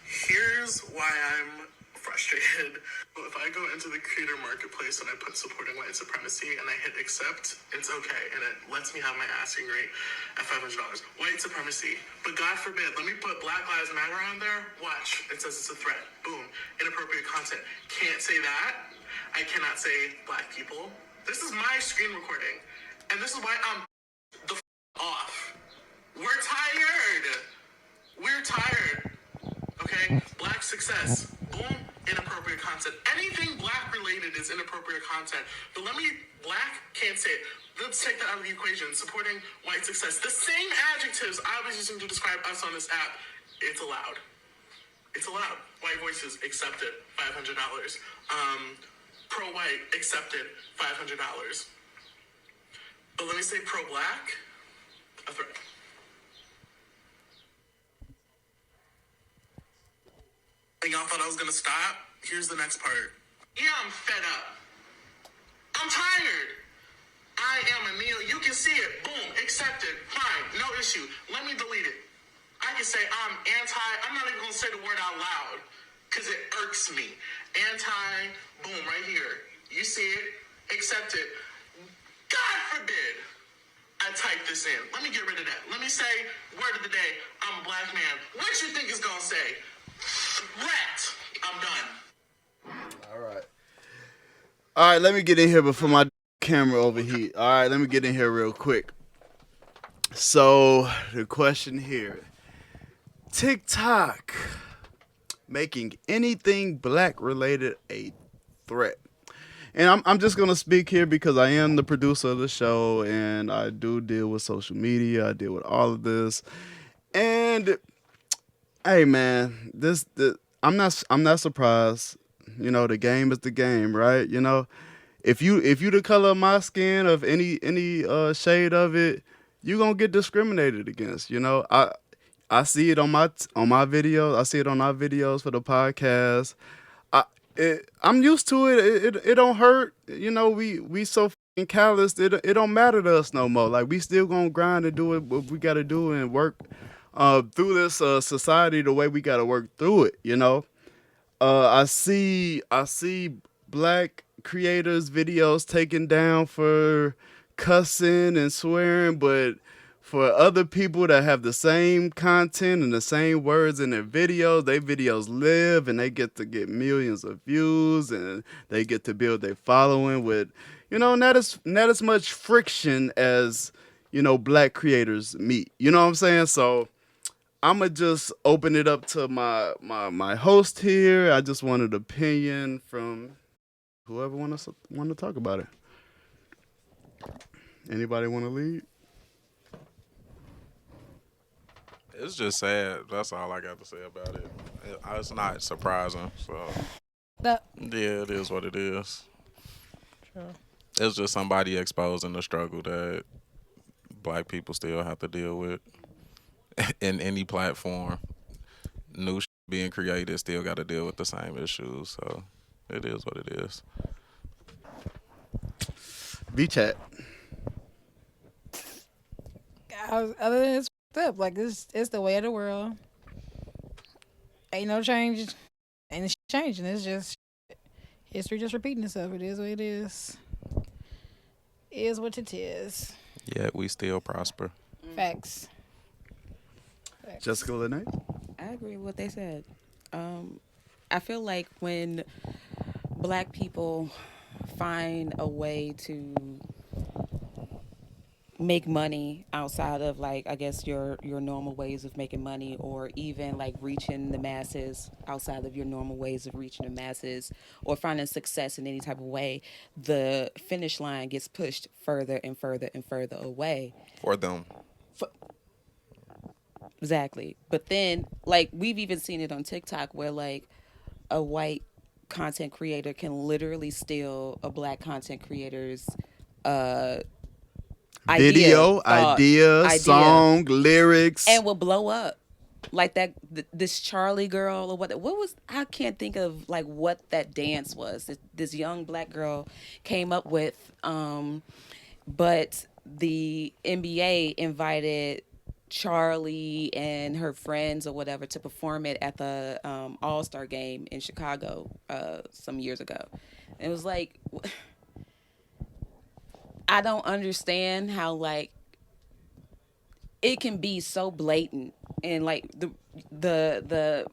here's why I'm frustrated. Well, if I go into the creator marketplace and I put supporting white supremacy and I hit accept, it's okay. And it lets me have my asking rate at $500. White supremacy. But God forbid, let me put Black Lives Matter on there. Watch. It says it's a threat. Boom. Inappropriate content. Can't say that. I cannot say black people. This is my screen recording. And this is why I'm the off. We're tired. We're tired. Okay? Black success. Boom. Inappropriate content. Anything black related is inappropriate content. But black can't say it. Let's take that out of the equation. Supporting white success. The same adjectives I was using to describe us on this app, it's allowed. It's allowed. White voices accepted, $500. Pro-white accepted, $500. But let me say pro-black, a threat. And y'all thought I was gonna stop? Here's the next part. Yeah, I'm fed up. I'm tired. I am a Neil. You can see it. Boom. Accepted. Fine. No issue. Let me delete it. I can say I'm not even gonna say the word out loud because it irks me. Boom, right here. You see it. Accepted. God forbid I type this in. Let me get rid of that. Let me say, word of the day, I'm a black man. What you think it's gonna say? Threat. I'm done. All right. All right, let me get in here before my camera overheat. All right, let me get in here real quick. So the question here: TikTok making anything black related a threat? And I'm just gonna speak here because I am the producer of the show, and I do deal with social media. I deal with all of this, and hey, man, I'm not surprised. You know, the game is the game, right? You know, if you the color of my skin, of any shade of it, you gonna get discriminated against. You know, I see it on my videos. I see it on our videos for the podcast. I'm used to it. It don't hurt. You know, we so fucking callous. It don't matter to us no more. Like, we still gonna grind and do what we gotta do and work through this society the way we gotta work through it. You know, I see black creators videos taken down for cussing and swearing, but for other people that have the same content and the same words in their videos live, and they get to get millions of views, and they get to build their following with, not as much friction as, black creators meet. You know what I'm saying? So I'ma just open it up to my host here. I just want an opinion from whoever want to talk about it. Anybody want to lead? It's just sad. That's all I got to say about it. It's not surprising. So That yeah, it is what it is. It's just somebody exposing the struggle that black people still have to deal with in any platform. New being created still got to deal with the same issues. So it is what it is. Vee Chat. other than it's up, like it's the way of the world. Ain't no change, ain't shit changing. It's just history just repeating itself. It is what it is. It is what it is. Yet we still prosper. Facts. Facts. Jessica Lenai. I agree with what they said. I feel like when black people find a way to make money outside of, like, I guess your normal ways of making money, or even like reaching the masses outside of your normal ways of reaching the masses, or finding success in any type of way, the finish line gets pushed further and further and further away. For them. Exactly. But then, like, we've even seen it on TikTok where, like, a white content creator can literally steal a black content creator's Video, idea, song, lyrics, and will blow up. Like that, this Charlie girl, or what was, I can't think of, like, what that dance was. This young black girl came up with, but the NBA invited Charlie and her friends or whatever to perform it at the All-Star game in Chicago some years ago. And it was like, I don't understand how, like, it can be so blatant, and, like, the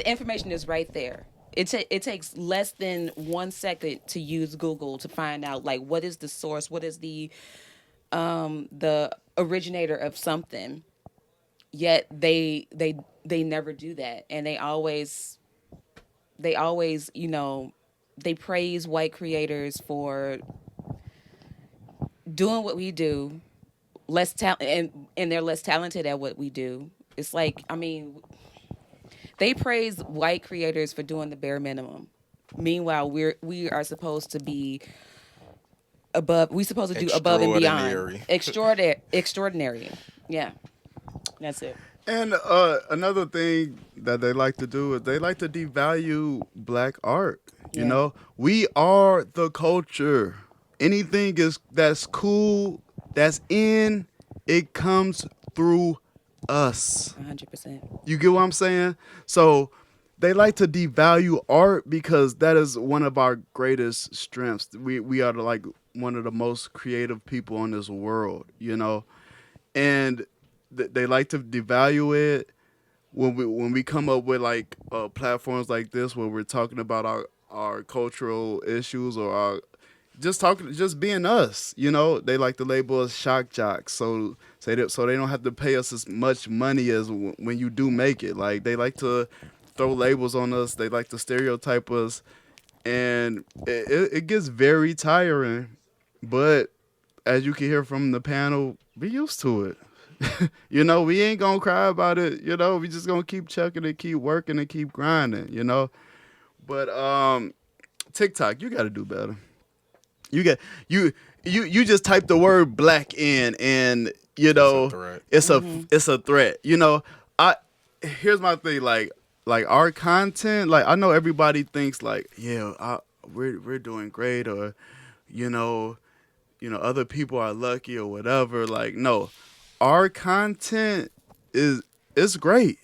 information is right there. It takes less than 1 second to use Google to find out, like, what is the source, what is the originator of something. Yet they never do that, and they always they praise white creators for doing what we do, less talent, and they're less talented at what we do. It's like, I mean, they praise white creators for doing the bare minimum. Meanwhile, we are supposed to be above. We're supposed to do above and beyond. Extraordinary. Yeah, that's it. And another thing that they like to do is they like to devalue black art. You know, we are the culture. Anything that's cool, that's in, it comes through us. 100%. You get what I'm saying? So they like to devalue art because that is one of our greatest strengths. We are like one of the most creative people in this world, you know, and they like to devalue it when we come up with, like, platforms like this where we're talking about our cultural issues or just being us. You know, they like to label us shock jocks, so they don't have to pay us as much money as when you do make it. Like they like to throw labels on us. They like to stereotype us, and it gets very tiring. But as you can hear from the panel, be used to it. You know, we ain't gonna cry about it. You know, we just gonna keep chucking it, keep working, and keep grinding. You know, but TikTok, you got to do better. You just type the word black in, and you know it's a threat. You know, here's my thing. Like our content. Like I know everybody thinks like, yeah, we're doing great, or you know, other people are lucky or whatever. Like no, our content is great.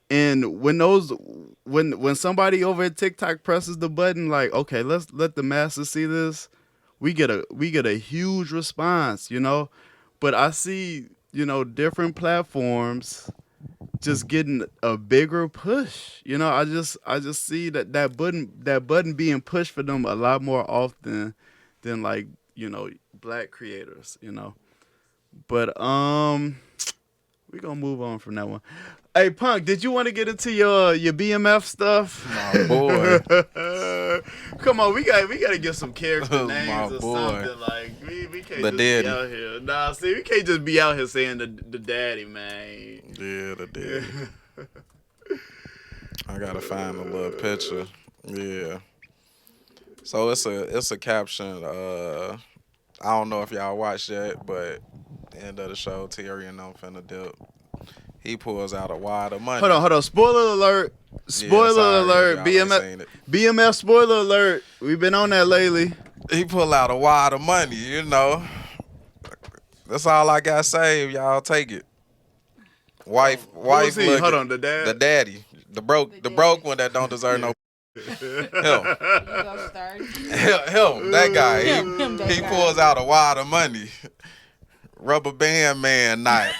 And when somebody over at TikTok presses the button, like, okay, let's let the masses see this, we get a huge response, you know. But I see, you know, different platforms just getting a bigger push. You know, I just see that button being pushed for them a lot more often than like, you know, black creators, you know. But we gonna move on from that one. Hey, Punk, did you want to get into your BMF stuff? My boy. Come on, we gotta get some character names My or boy. something. Like we can't The just daddy. be out here. Nah, see, we can't just be out here saying the daddy, man. Yeah, the daddy. I gotta find a little picture. Yeah. So it's a caption. I don't know if y'all watched yet, but end of the show, Terry and I'm finna dip. He pulls out a wad of money. Hold on. Spoiler alert. Spoiler alert. BMF spoiler alert. We've been on that lately. He pull out a wad of money, you know. That's all I got saved. Y'all take it. Wife Who's he? looking. Hold on, the dad? The daddy. The broke one that don't deserve no. Him, that guy. He pulls out a wad of money. Rubber band man night.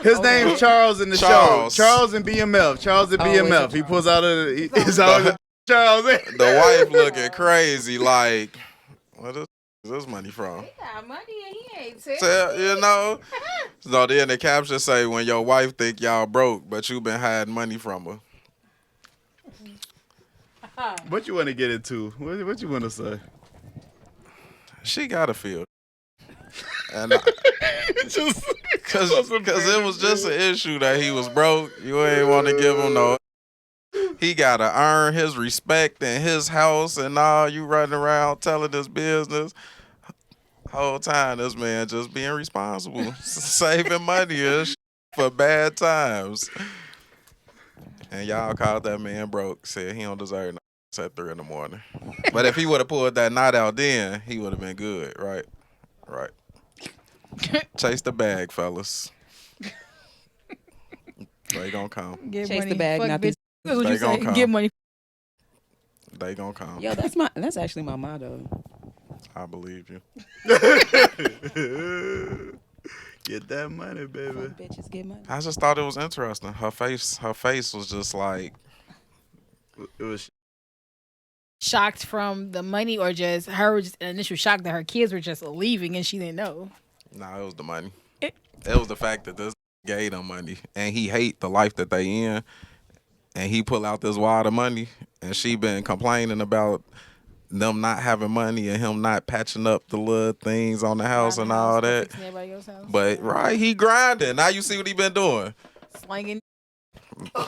His name's Charles in the show. Charles and BMF. He pulls out he's always Charles. The wife looking crazy like, what is this money from? He got money and he ain't tell So, you know? So then the caption say, when your wife think y'all broke, but you been hiding money from her. What you want to get into? What you want to say? She gotta feel. And Just Cause it was just an issue that he was broke. You ain't want to give him no. He gotta earn his respect in his house and all. You running around telling his business. Whole time this man just being responsible, saving money and for bad times. And y'all called that man broke. Said he don't deserve no at 3 a.m. But if he would have pulled that night out then, he would have been good, right? Right. Chase the bag, fellas. They gonna come. Chase the bag, Fuck not bitch. the. That's what They you gonna say. come. Get money. They gonna come. Yo, that's actually my motto. I believe you. Get that money, baby. Fuck bitches get money. I just thought it was interesting. Her face was just like, It was Shocked from the money, or just her just an initial shock that her kids were just leaving and she didn't know. nah, it was the money. It was the fact that this gave them money and he hate the life that they in, and he pull out this wad of money, and she been complaining about them not having money and him not patching up the little things on the house and all that. Fixing everybody else's house. But right, he grinding. Now you see what he been doing. Slanging.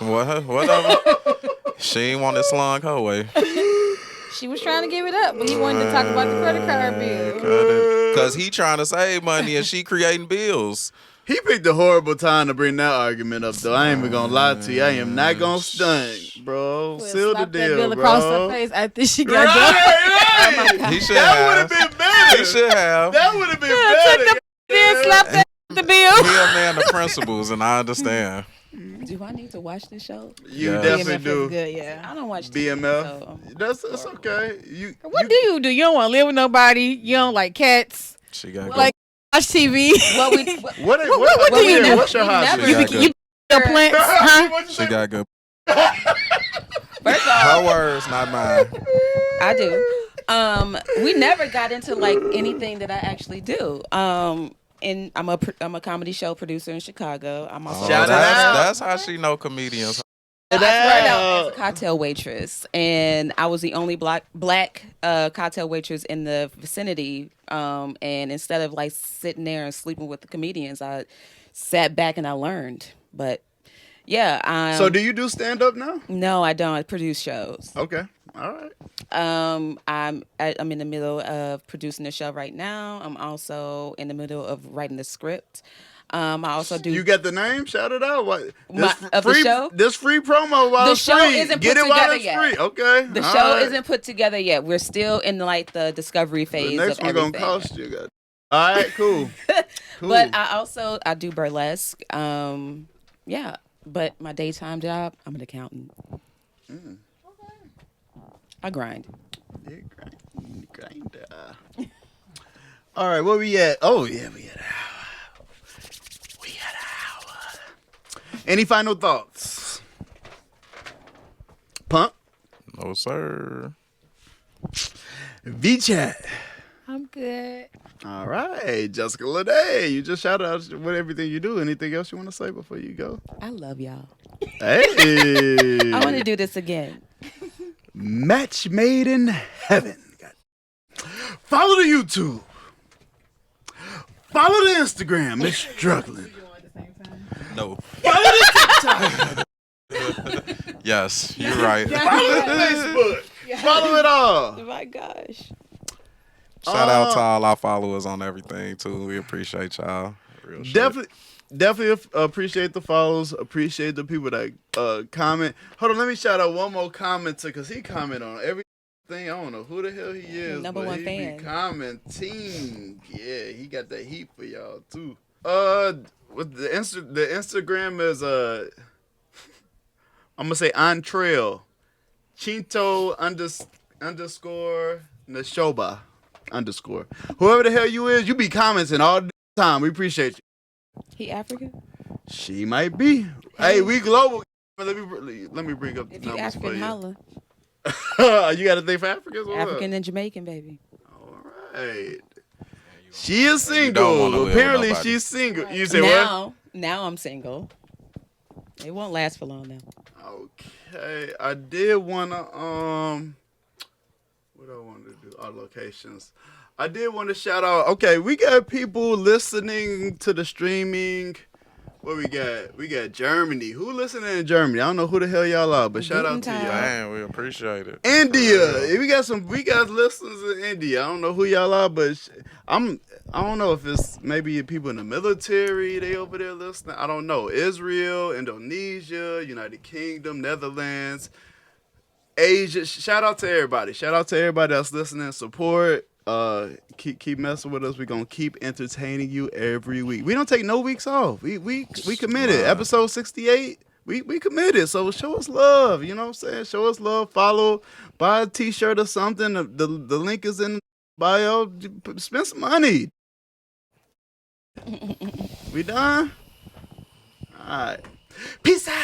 Whatever. She ain't want to slung her way. She was trying to give it up, but he wanted to talk about the credit card bill. Cause he trying to save money and she creating bills. He picked a horrible time to bring that argument up, though. I ain't even gonna lie to you. I am not gonna stunt, bro. Seal the Slap that deal, bill bro. across her face after she got done. Right. He should That would have. have been better. He should have. That would have been better. Then slap that the bill. He a man of principles, and I understand. Do I need to watch this show? You Yeah. definitely BMF is do. good, yeah. I don't watch TV, BMF. so That's okay. What do you do? You don't want to live with nobody. You don't like cats. She got Like watch TV. What we What do you do? What's your hobby? never- She got You good. your plants, huh? What'd you She say? got good. first off, Her words, not mine. I do. We never got into like anything that I actually do. And I'm a comedy show producer in Chicago. I'm also Shout it out. That's how she know comedians. I started out as a cocktail waitress, and I was the only black cocktail waitress in the vicinity. And instead of like sitting there and sleeping with the comedians, I sat back and I learned. But yeah, So do you do stand up now? no, I don't. I produce shows. Okay. All right. I'm in the middle of producing a show right now. I'm also in the middle of writing the script. I also do. You got the name? Shout it out. What? Of the show? This free promo while The it's show free. isn't Get put it while together it's yet. free. Okay. The All show right. isn't put together yet. We're still in like the discovery phase The next of one everything. gonna cost you. God. All right. Cool. Cool. But I do burlesque. Yeah. But my daytime job, I'm an accountant. I grind. Yeah, grind. All right. Where we at? Oh yeah, we had an hour. Any final thoughts? Pump. No, sir. Vee Chat. I'm good. All right, Jessica Lenai. You just shout out with everything you do. Anything else you want to say before you go? I love y'all. Hey. I want to do this again. Match made in heaven. Follow the YouTube. Follow the Instagram. It's struggling. No. Follow the TikTok. Yes, you're right. Follow the Facebook. Follow it all. Oh my gosh. Shout out to all our followers on everything too. We appreciate y'all. Real shit. Definitely appreciate the follows. Appreciate the people that comment. Hold on, let me shout out one more commenter because he comment on everything. I don't know who the hell he is. Number but one he fan. Be commenting. Yeah, he got that heat for y'all too. With the Instagram is I'm gonna say on trail. Chinto underscore Nashoba underscore. Whoever the hell you is, you be commenting all the time. We appreciate you. He African? She might be. Hey, we global. Let me bring up the If you numbers African, for holla. you. You got to think for Africans. Or African what? and Jamaican, baby. All right. She is You don't wanna single. live with Apparently, nobody. she's single. You say what? Now I'm single. It won't last for long now. Okay, I did wanna what I wanted to do? Our locations. I did want to shout out. Okay, we got people listening to the streaming. What we got? We got Germany. Who listening in Germany? I don't know who the hell y'all are, but shout out to y'all. Man, we appreciate it. India. We got listeners in India. I don't know who y'all are, but I don't know if it's maybe people in the military, they over there listening. I don't know. Israel, Indonesia, United Kingdom, Netherlands, Asia. Shout out to everybody. Shout out to everybody that's listening. Support. Keep messing with us. We're gonna keep entertaining you every week. We don't take no weeks off. We committed. Episode 68. We committed. So show us love. You know what I'm saying? Show us love. Follow. Buy a t-shirt or something. The link is in the bio. Spend some money. We done? All right. Peace out.